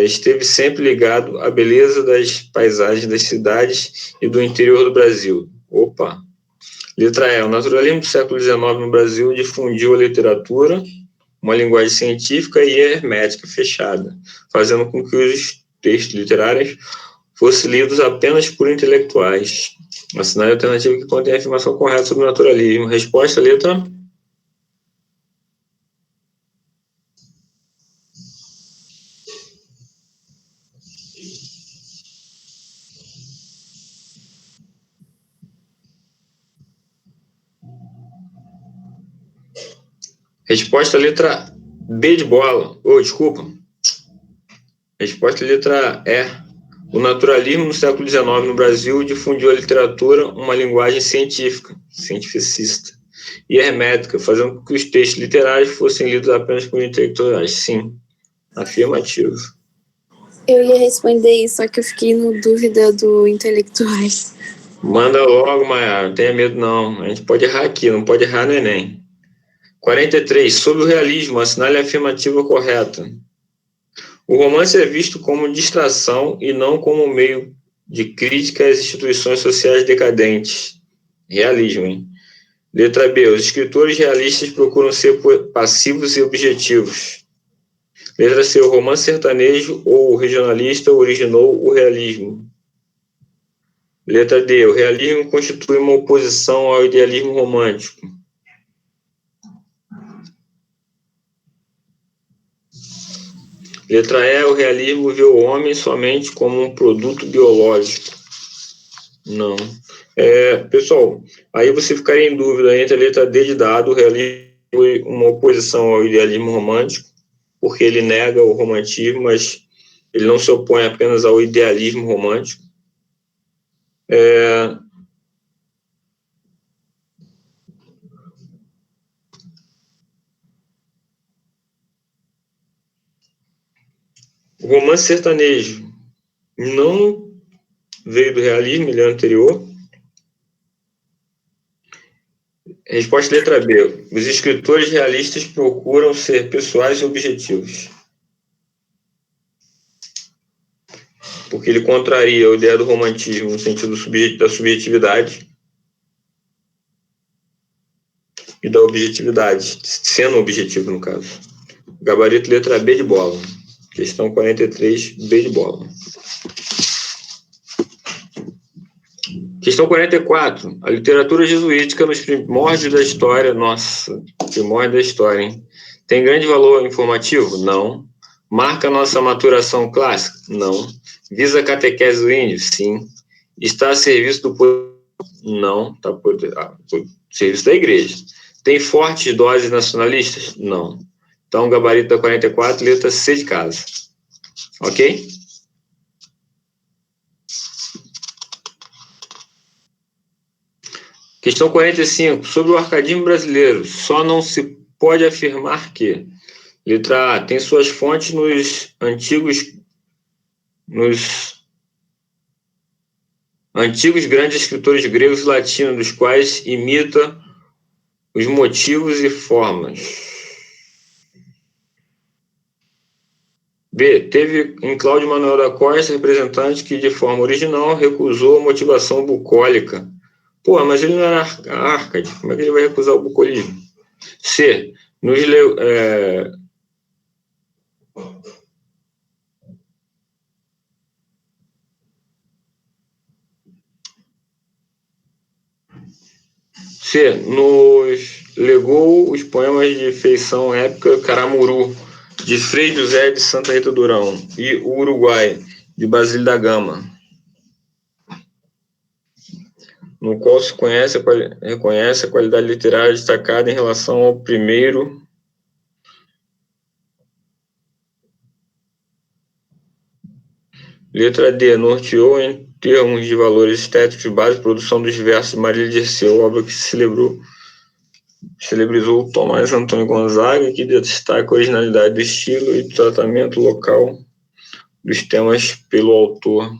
[SPEAKER 1] esteve sempre ligado à beleza das paisagens das cidades e do interior do Brasil. Opa! Letra E. O naturalismo do século XIX no Brasil difundiu a literatura, uma linguagem científica e hermética fechada, fazendo com que os textos literários fossem lidos apenas por intelectuais. Assinale a alternativa que contém a afirmação correta sobre o naturalismo. Resposta, letra Resposta, letra B de bola. Desculpa. Resposta, letra E. O naturalismo no século XIX no Brasil difundiu a literatura, uma linguagem científica, cientificista, e hermética, fazendo com que os textos literários fossem lidos apenas por intelectuais. Sim, afirmativo.
[SPEAKER 4] Eu ia responder isso, só que eu fiquei no dúvida do intelectuais.
[SPEAKER 1] Manda logo, Maiara, não tenha medo não. A gente pode errar aqui, não pode errar no Enem. 43. Sobre o realismo, assinale a afirmativa correta. O romance é visto como distração e não como meio de crítica às instituições sociais decadentes. Realismo, hein? Letra B. Os escritores realistas procuram ser passivos e objetivos. Letra C. O romance sertanejo ou regionalista originou o realismo. Letra D. O realismo constitui uma oposição ao idealismo romântico. Letra E. O realismo vê o homem somente como um produto biológico. Não. Pessoal, aí você ficaria em dúvida entre a letra D de dado, o realismo foi uma oposição ao idealismo romântico, porque ele nega o romantismo, mas ele não se opõe apenas ao idealismo romântico. O romance sertanejo não veio do realismo, ele é anterior. Resposta letra B. Os escritores realistas procuram ser pessoais e objetivos. Porque ele contraria a ideia do romantismo no sentido da subjetividade e da objetividade, sendo objetivo, no caso. Gabarito letra B de bola. Questão 43, B de bola. Questão 44. A literatura jesuítica nos primórdios da história, nossa, primórdio da história, hein? Tem grande valor informativo? Não. Marca nossa maturação clássica? Não. Visa a catequese do índio? Sim. Está a serviço do poder? Não. Está a serviço da igreja. Tem fortes doses nacionalistas? Não. Então, gabarito da 44, letra C de casa. Ok? Questão 45. Sobre o arcadismo brasileiro, só não se pode afirmar que, letra A, tem suas fontes nos antigos grandes escritores gregos e latinos, dos quais imita os motivos e formas. B. Teve em Cláudio Manuel da Costa, representante que, de forma original, recusou a motivação bucólica. Pô, mas ele não era Arcade. Como é que ele vai recusar o bucolismo? C. C. Nos legou os poemas de feição épica Caramuru, de Frei José de Santa Rita Durão, e o Uruguai, de Basílio da Gama, no qual se reconhece a qualidade literária destacada em relação ao primeiro. Letra D. Norteou em termos de valores estéticos básicos a produção dos versos de Marília de Dirceu, obra que celebrizou Tomás Antônio Gonzaga, que destaca a originalidade do estilo e do tratamento local dos temas pelo autor.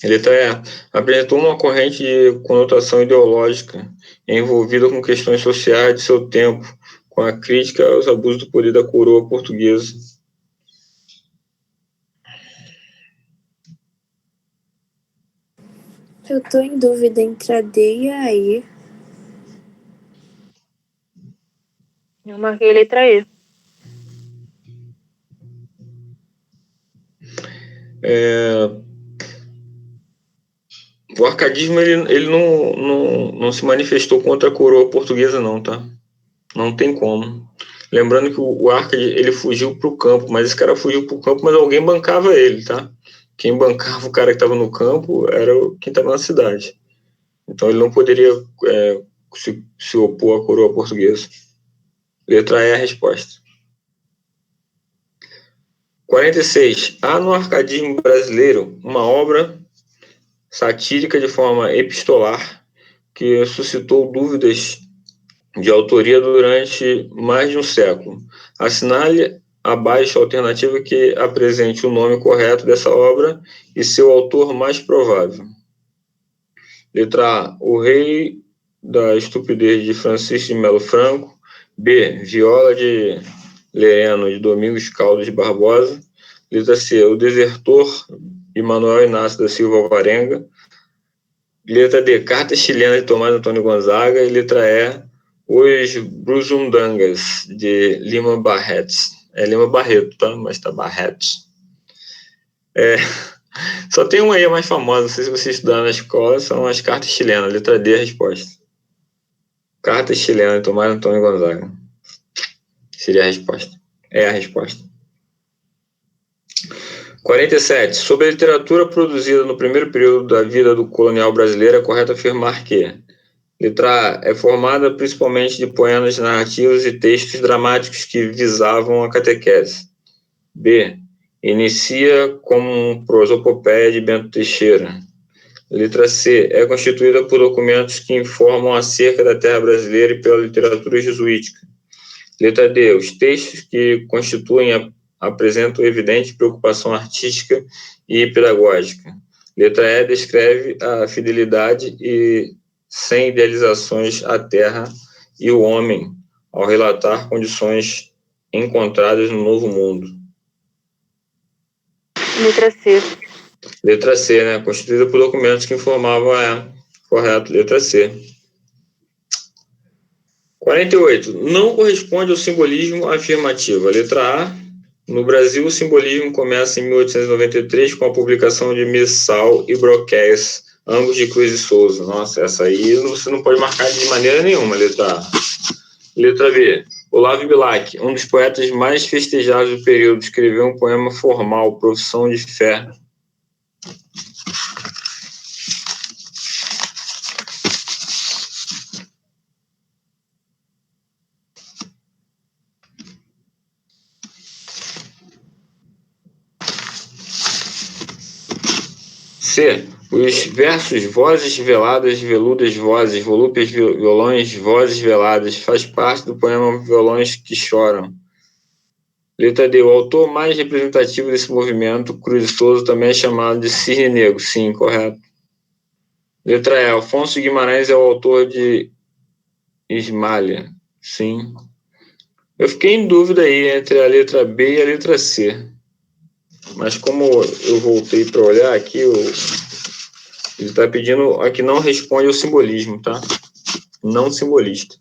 [SPEAKER 1] Letra E. Apresentou uma corrente de conotação ideológica envolvida com questões sociais de seu tempo, com a crítica aos abusos do poder da coroa portuguesa.
[SPEAKER 4] Eu estou em dúvida entre a D e a E.
[SPEAKER 2] Eu marquei letra E.
[SPEAKER 1] O arcadismo ele não se manifestou contra a coroa portuguesa, não, tá? Não tem como. Lembrando que o Arcade, ele fugiu para o campo, mas esse cara fugiu para o campo, mas alguém bancava ele, tá? Quem bancava o cara que estava no campo era quem estava na cidade. Então ele não poderia se opor à coroa portuguesa. Letra E é a resposta. 46. Há no arcadismo brasileiro uma obra satírica de forma epistolar que suscitou dúvidas de autoria durante mais de um século. Assinale abaixo a alternativa que apresente o nome correto dessa obra e seu autor mais provável. Letra A. O Rei da Estupidez, de Francisco de Melo Franco. B. Viola de Lereno, de Domingos Caldas de Barbosa. Letra C. O Desertor, de Manuel Inácio da Silva Alvarenga. Letra D. Carta Chilena, de Tomás Antônio Gonzaga. E letra E. Os Brusundangas, de Lima Barreto. É Lima Barreto, tá? Mas tá Barreto. Só tem uma aí mais famosa, não sei se você estudar na escola, são as cartas chilenas. Letra D é a resposta. Cartas chilenas, de Tomás Antônio Gonzaga. Seria a resposta. É a resposta. 47. Sobre a literatura produzida no primeiro período da vida do colonial brasileiro, é correto afirmar que: letra A. É formada principalmente de poemas narrativos e textos dramáticos que visavam a catequese. B. Inicia como um prosopopeia de Bento Teixeira. Letra C. É constituída por documentos que informam acerca da terra brasileira e pela literatura jesuítica. Letra D. Os textos que constituem apresentam evidente preocupação artística e pedagógica. Letra E descreve a fidelidade e sem idealizações à terra e o homem, ao relatar condições encontradas no novo mundo.
[SPEAKER 2] Letra C.
[SPEAKER 1] Letra C, né? Constituída por documentos que informavam correto, letra C. 48. Não corresponde ao simbolismo afirmativo. A letra A. No Brasil, o simbolismo começa em 1893 com a publicação de Missal e Broquéis, ambos de Cruz e Souza. Nossa, essa aí você não pode marcar de maneira nenhuma, letra A. Letra B. Olavo Bilac, um dos poetas mais festejados do período, escreveu um poema formal, Profissão de Fé. C. Os versos vozes veladas, veludas vozes, volúpias violões, vozes veladas, faz parte do poema Violões que Choram. Letra D. O autor mais representativo desse movimento, Cruz e Souza, também é chamado de Cisne Negro. Sim, correto. Letra E. Afonso Guimarães é o autor de Ismália. Sim. Eu fiquei em dúvida aí entre a letra B e a letra C. Mas como eu voltei para olhar aqui, ele está pedindo aqui não responde ao simbolismo, tá? Não simbolista.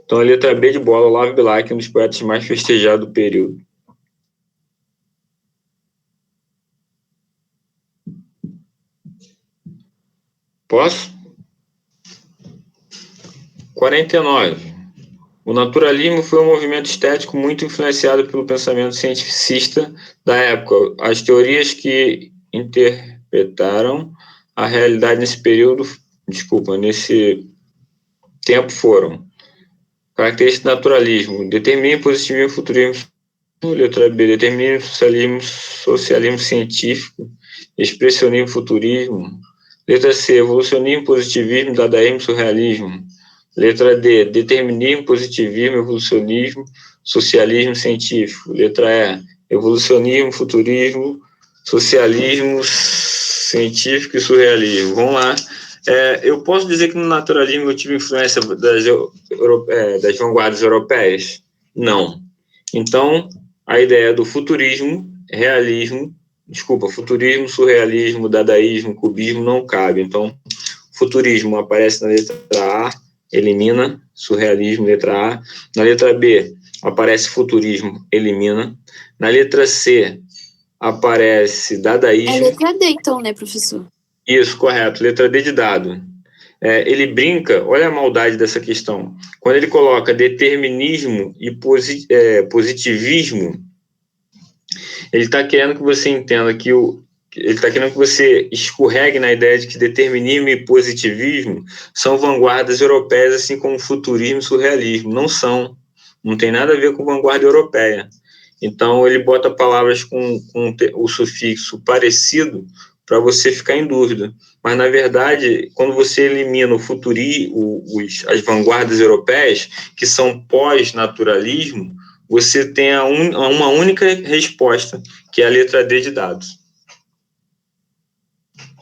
[SPEAKER 1] Então a letra B de bola, Olavo Bilac, um dos poetas mais festejados do período. Posso? 49. O naturalismo foi um movimento estético muito influenciado pelo pensamento cientificista da época. As teorias que interpretaram a realidade nesse tempo foram características do naturalismo, determinismo, positivismo, futurismo, letra B, determinismo, socialismo científico, expressionismo, futurismo, letra C, evolucionismo, positivismo, dadaísmo, surrealismo. Letra D, determinismo, positivismo, evolucionismo, socialismo científico. Letra E, evolucionismo, futurismo, socialismo científico e surrealismo. Vamos lá. Eu posso dizer que no naturalismo eu tive influência das vanguardas europeias? Não. Então, a ideia do futurismo, futurismo, surrealismo, dadaísmo, cubismo não cabe. Então, futurismo aparece na letra A, elimina, surrealismo, letra A. Na letra B, aparece futurismo, elimina. Na letra C, aparece dadaísmo.
[SPEAKER 4] É letra D, então, né, professor?
[SPEAKER 1] Isso, correto. Letra D de dado. Ele brinca, olha a maldade dessa questão. Quando ele coloca determinismo e positivismo, ele está querendo que você entenda que ele está querendo que você escorregue na ideia de que determinismo e positivismo são vanguardas europeias, assim como futurismo e surrealismo. Não são. Não tem nada a ver com vanguarda europeia. Então, ele bota palavras com o sufixo parecido para você ficar em dúvida. Mas, na verdade, quando você elimina as vanguardas europeias, que são pós-naturalismo, você tem uma única resposta, que é a letra D de dados.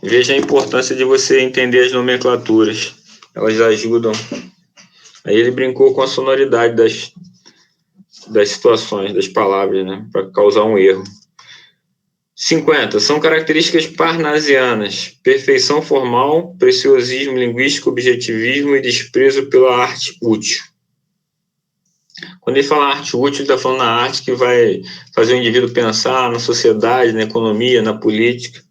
[SPEAKER 1] Veja a importância de você entender as nomenclaturas. Elas ajudam. Aí ele brincou com a sonoridade das situações, das palavras, né? Para causar um erro. 50. São características parnasianas. Perfeição formal, preciosismo linguístico, objetivismo e desprezo pela arte útil. Quando ele fala arte útil, ele está falando na arte que vai fazer o indivíduo pensar na sociedade, na economia, na política.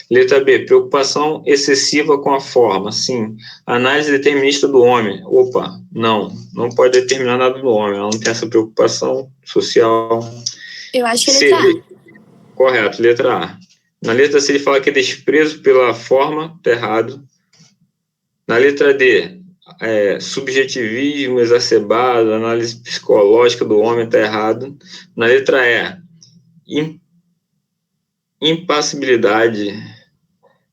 [SPEAKER 1] Letra B, preocupação excessiva com a forma. Sim. Análise determinista do homem. Opa, não pode determinar nada do homem. Ela não tem essa preocupação social.
[SPEAKER 4] Eu acho que é letra A.
[SPEAKER 1] Correto, letra A. Na letra C ele fala que é desprezo pela forma, tá errado. Na letra D, subjetivismo exacerbado, análise psicológica do homem, tá errado. Na letra E, impassibilidade,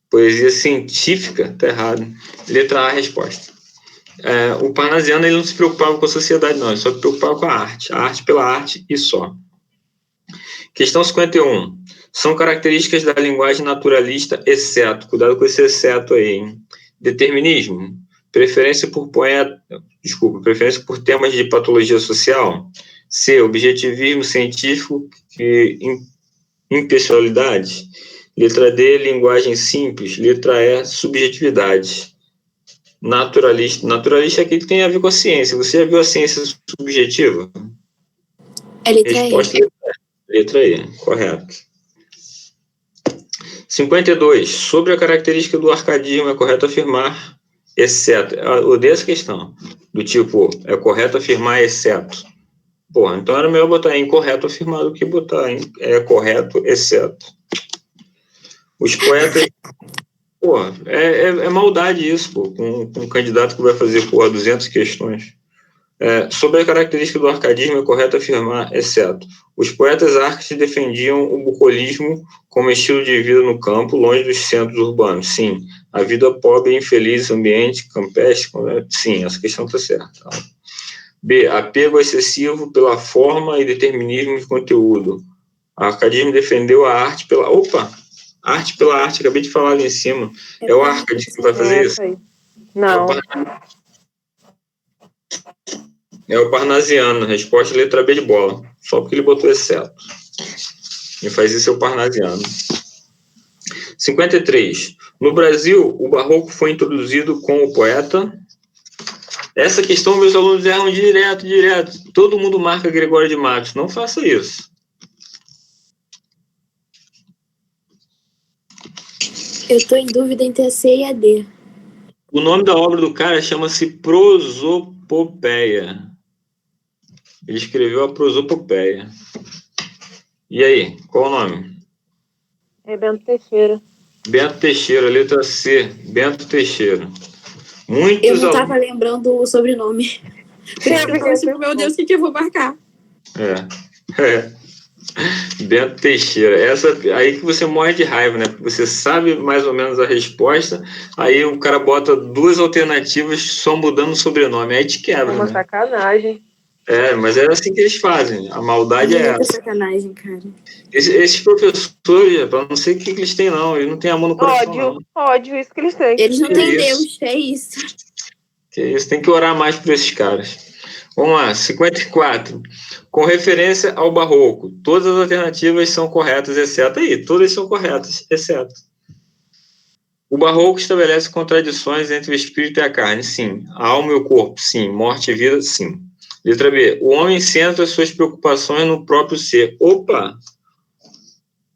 [SPEAKER 1] poesia científica, tá errado. Letra A, resposta. O parnasiano ele não se preocupava com a sociedade, não, ele só se preocupava com a arte pela arte e só. Questão 51. São características da linguagem naturalista, exceto. Cuidado com esse exceto aí, hein? Determinismo. Preferência por temas de patologia social. C. Objetivismo científico e impessoalidade. Letra D. Linguagem simples. Letra E. Subjetividade. Naturalista. Naturalista é aquele que tem a ver com a ciência. Você já viu a ciência subjetiva?
[SPEAKER 4] É letra
[SPEAKER 1] Resposta
[SPEAKER 4] E.
[SPEAKER 1] letra E. Correto. 52. Sobre a característica do arcadismo, é correto afirmar, exceto. Eu odeio essa questão. Do tipo, é correto afirmar, exceto. Porra, então era melhor botar incorreto afirmar do que botar é correto, exceto. Os poetas. Porra, é maldade isso, pô, com um candidato que vai fazer, porra, 200 questões. Sobre a característica do arcadismo, é correto afirmar, exceto. Os poetas árcades defendiam o bucolismo como estilo de vida no campo, longe dos centros urbanos. Sim. A vida pobre e infeliz, ambiente campestre. Sim, essa questão está certa. B. Apego excessivo pela forma e determinismo de conteúdo. O arcadismo defendeu a arte pela... Opa! Arte pela arte, acabei de falar ali em cima. É o arcadismo que vai fazer isso?
[SPEAKER 2] Não.
[SPEAKER 1] É o parnasiano. Resposta letra B de bola. Só porque ele botou exceto. Quem faz isso é o parnasiano. 53. No Brasil, o barroco foi introduzido com o poeta. Essa questão meus alunos erram direto. Todo mundo marca Gregório de Matos. Não faça isso.
[SPEAKER 4] Eu estou em dúvida entre a C e a D.
[SPEAKER 1] O nome da obra do cara chama-se Prosopopeia. Ele escreveu a Prosopopeia. E aí, qual o nome?
[SPEAKER 2] É Bento Teixeira.
[SPEAKER 1] Bento Teixeira, letra C. Bento Teixeira.
[SPEAKER 4] Eu não estava lembrando o sobrenome. Por isso que eu falei assim, meu Deus, o que eu vou marcar?
[SPEAKER 1] Bento Teixeira. Essa aí que você morre de raiva, né? Porque você sabe mais ou menos a resposta, aí o cara bota duas alternativas só mudando o sobrenome. Aí te quebra,
[SPEAKER 2] É uma
[SPEAKER 1] né?
[SPEAKER 2] sacanagem.
[SPEAKER 1] Mas é assim que eles fazem. A maldade é
[SPEAKER 4] Muita
[SPEAKER 1] essa.
[SPEAKER 4] sacanagem, cara.
[SPEAKER 1] Esses professores, eu não sei o que eles têm, não. Eles não têm amor no coração, não.
[SPEAKER 2] Ódio, isso que eles têm.
[SPEAKER 4] Eles não
[SPEAKER 1] Que
[SPEAKER 4] têm
[SPEAKER 1] isso?
[SPEAKER 4] Deus, é isso.
[SPEAKER 1] Que isso, tem que orar mais por esses caras. Vamos lá, 54. Com referência ao barroco, todas as alternativas são corretas, exceto aí. Todas são corretas, exceto. O barroco estabelece contradições entre o espírito e a carne, sim. A alma e o corpo, sim. Morte e vida, sim. Letra B. O homem centra suas preocupações no próprio ser. Opa!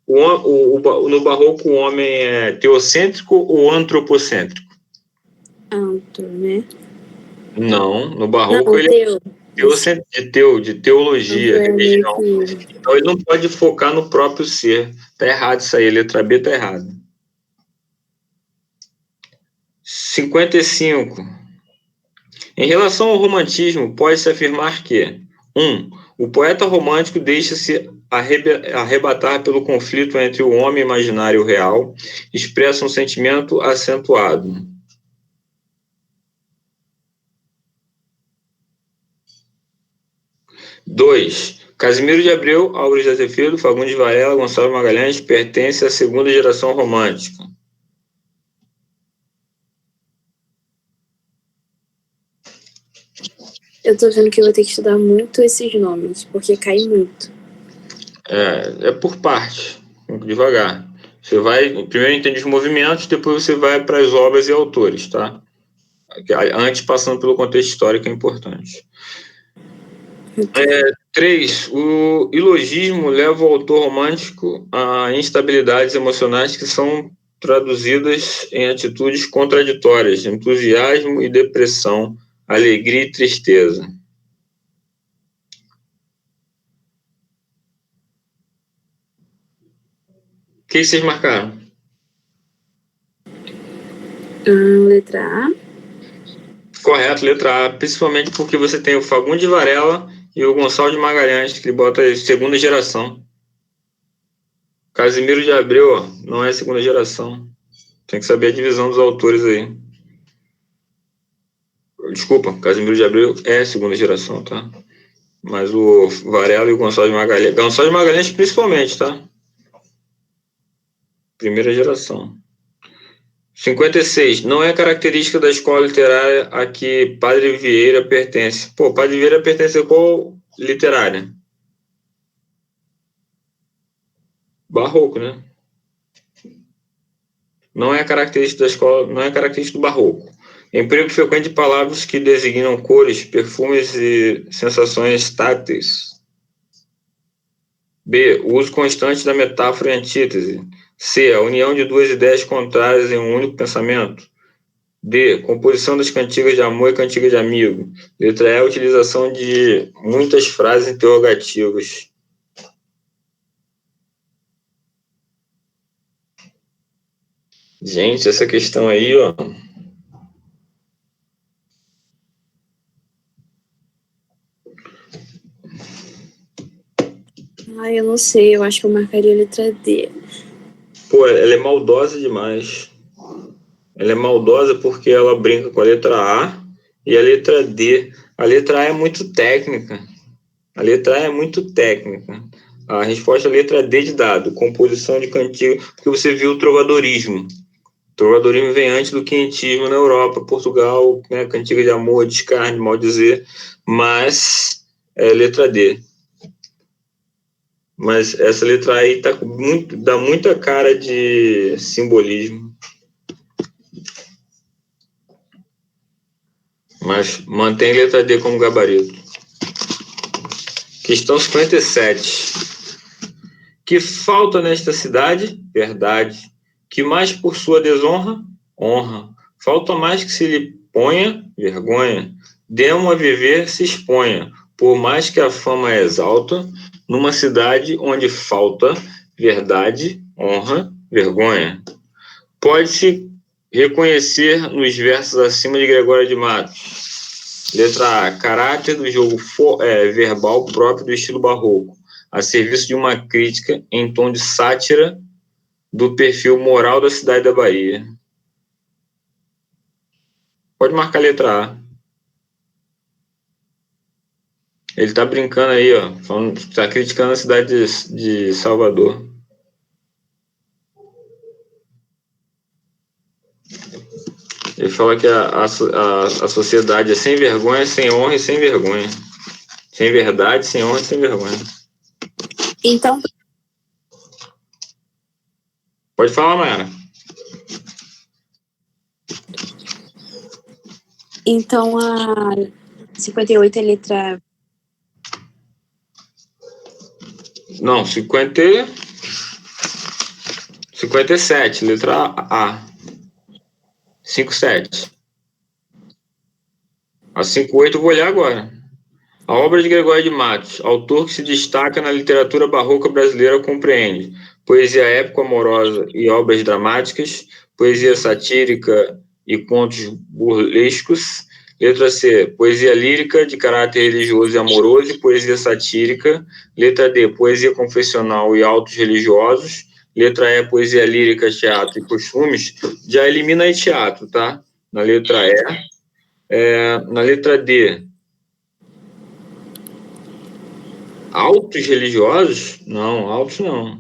[SPEAKER 1] No barroco, o homem é teocêntrico ou antropocêntrico?
[SPEAKER 4] Antro, né?
[SPEAKER 1] Não, no barroco
[SPEAKER 4] Não,
[SPEAKER 1] ele
[SPEAKER 4] Deus.
[SPEAKER 1] de teologia, religião.
[SPEAKER 4] Que...
[SPEAKER 1] Então ele não pode focar no próprio ser. Tá errado isso aí, letra B tá errado. 55. Em relação ao romantismo, pode-se afirmar que 1. O poeta romântico deixa-se arrebatar pelo conflito entre o homem imaginário e o real, expressa um sentimento acentuado. 2. Casimiro de Abreu, Álvares de Azevedo, Fagundes Varela, Gonçalo Magalhães pertence à segunda geração romântica.
[SPEAKER 4] Eu tô vendo que eu vou ter que estudar muito esses nomes, porque cai muito.
[SPEAKER 1] É por parte, devagar. Você vai, primeiro entende os movimentos, depois você vai para as obras e autores, tá? Antes, passando pelo contexto histórico, é importante. 3. O ilogismo leva o autor romântico a instabilidades emocionais que são traduzidas em atitudes contraditórias, entusiasmo e depressão, alegria e tristeza. O que vocês marcaram?
[SPEAKER 4] Letra A.
[SPEAKER 1] Correto, letra A, principalmente porque você tem o Fagundes Varela e o Gonçalo de Magalhães, que bota segunda geração. Casimiro de Abreu, ó, não é segunda geração. Tem que saber a divisão dos autores aí. Desculpa, Casimiro de Abreu é segunda geração, tá? Mas o Varela e o Gonçalves Magalhães principalmente, tá? Primeira geração. 56. Não é característica da escola literária a que Padre Vieira pertence. Pô, Padre Vieira pertence a qual literária? Barroco, né? Não é característica da escola, não é característica do barroco. Emprego frequente de palavras que designam cores, perfumes e sensações táteis. B. O uso constante da metáfora e antítese. C. A união de duas ideias contrárias em um único pensamento. D. Composição das cantigas de amor e cantigas de amigo. Letra E. A utilização de muitas frases interrogativas. Gente, essa questão aí, ó.
[SPEAKER 4] Eu não sei, eu acho que eu marcaria a letra D.
[SPEAKER 1] Pô, ela é maldosa demais. Ela é maldosa porque ela brinca com a letra A e a letra D. A letra A é muito técnica. A letra A é muito técnica. A resposta é a letra D de dado. Composição de cantiga, porque você viu o trovadorismo. O trovadorismo vem antes do quinhentismo na Europa, Portugal, né, cantiga de amor, de escárnio, mal dizer, mas é letra D. Mas essa letra aí tá dá muita cara de simbolismo. Mas mantém a letra D como gabarito. Questão 57. Que falta nesta cidade? Verdade. Que mais por sua desonra? Honra. Falta mais que se lhe ponha? Vergonha. Demo a viver se exponha. Por mais que a fama exalta, numa cidade onde falta verdade, honra, vergonha. Pode-se reconhecer nos versos acima de Gregório de Matos. Letra A. Caráter do jogo verbal próprio do estilo barroco, a serviço de uma crítica em tom de sátira do perfil moral da cidade da Bahia. Pode marcar a letra A. Ele tá brincando aí, ó. Tá criticando a cidade de Salvador. Ele fala que a sociedade é sem vergonha, sem honra e sem vergonha. Sem verdade, sem honra e sem vergonha.
[SPEAKER 4] Então,
[SPEAKER 1] pode falar, Mayara.
[SPEAKER 4] Então a 58 é letra...
[SPEAKER 1] Não, 57, letra A. 57. A 58 eu vou olhar agora. A obra de Gregório de Matos, autor que se destaca na literatura barroca brasileira, compreende poesia épica amorosa e obras dramáticas, poesia satírica e contos burlescos. Letra C, poesia lírica de caráter religioso e amoroso e poesia satírica. Letra D, poesia confessional e autos religiosos. Letra E, poesia lírica, teatro e costumes. Já elimina aí teatro, tá? Na letra E. Na letra D, autos religiosos? Não, autos não.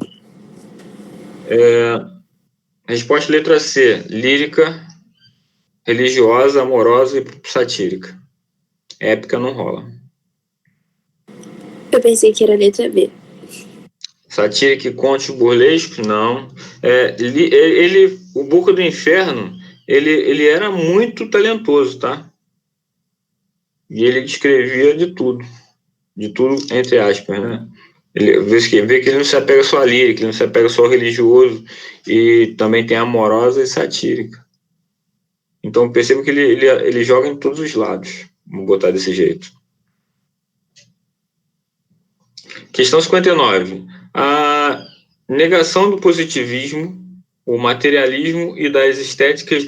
[SPEAKER 1] Resposta letra C, lírica, religiosa, amorosa e satírica. Épica não rola.
[SPEAKER 4] Eu pensei que era a letra B.
[SPEAKER 1] Satírica e contos burlescos? Não. O Boca do Inferno, ele era muito talentoso, tá? E ele escrevia de tudo entre aspas, né? Ele vê que ele não se apega só a lírica, ele não se apega só ao religioso, e também tem amorosa e satírica. Então perceba que ele joga em todos os lados, vamos botar desse jeito. Questão 59. A negação do positivismo, o materialismo e das estéticas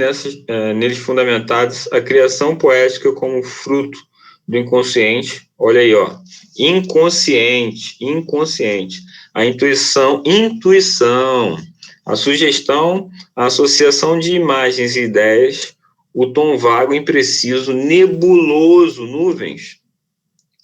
[SPEAKER 1] neles fundamentados, a criação poética como fruto do inconsciente. Olha aí, ó. Inconsciente. A intuição, a sugestão, a associação de imagens e ideias, o tom vago, impreciso, nebuloso, nuvens,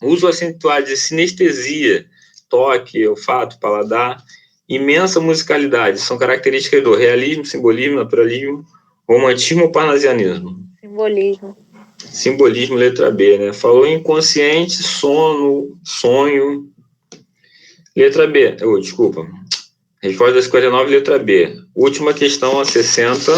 [SPEAKER 1] Uso acentuado de sinestesia, toque, olfato, paladar, imensa musicalidade. São características do realismo, simbolismo, naturalismo, romantismo ou parnasianismo?
[SPEAKER 2] Simbolismo.
[SPEAKER 1] Simbolismo, letra B, né? Falou inconsciente, sono, sonho. Letra B, desculpa. Resposta da 59, letra B. Última questão, a 60.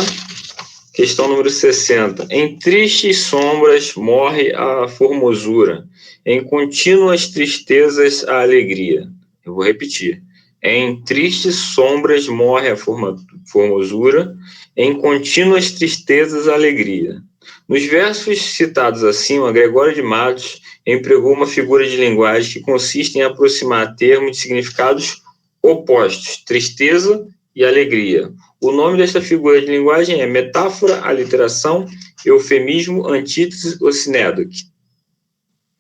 [SPEAKER 1] Questão número 60. Em tristes sombras morre a formosura. Em contínuas tristezas a alegria. Eu vou repetir. Em tristes sombras morre a formosura. Em contínuas tristezas a alegria. Nos versos citados acima, Gregório de Matos empregou uma figura de linguagem que consiste em aproximar termos de significados opostos, tristeza e alegria. O nome desta figura de linguagem é metáfora, aliteração, eufemismo, antítese ou sinédoque.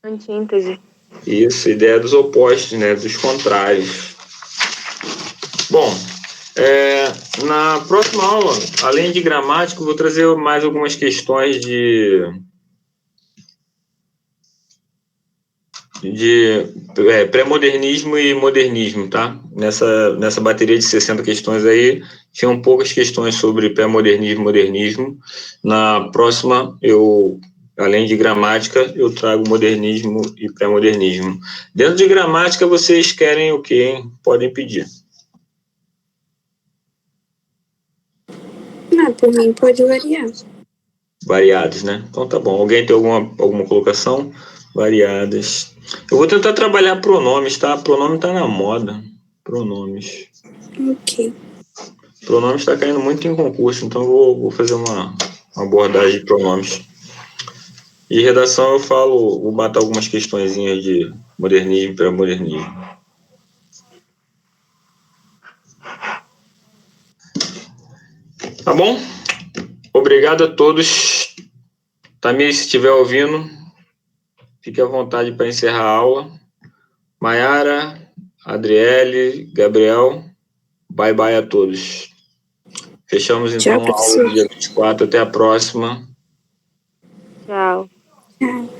[SPEAKER 2] Antíntese.
[SPEAKER 1] Isso, ideia dos opostos, né, dos contrários. Bom, na próxima aula, além de gramática, eu vou trazer mais algumas questões de pré-modernismo e modernismo, tá? Nessa bateria de 60 questões aí, tinham poucas questões sobre pré-modernismo e modernismo. Na próxima, além de gramática, eu trago modernismo e pré-modernismo. Dentro de gramática, vocês querem o quê, hein? Podem pedir.
[SPEAKER 4] Por mim pode variar.
[SPEAKER 1] Variados, né? Então tá bom. Alguém tem alguma colocação? Variadas. Eu vou tentar trabalhar pronomes, tá? Pronome tá na moda. Pronomes.
[SPEAKER 4] Ok.
[SPEAKER 1] Pronomes tá caindo muito em concurso, então eu vou fazer uma abordagem de pronomes. E redação eu vou matar algumas questõezinhas de modernismo e pré-modernismo. Tá bom? Obrigado a todos. Tamir, se estiver ouvindo, fique à vontade para encerrar a aula. Maiara, Adriele, Gabriel, bye bye a todos. Fechamos então a aula do dia 24. Até a próxima.
[SPEAKER 2] Tchau.
[SPEAKER 4] Tchau.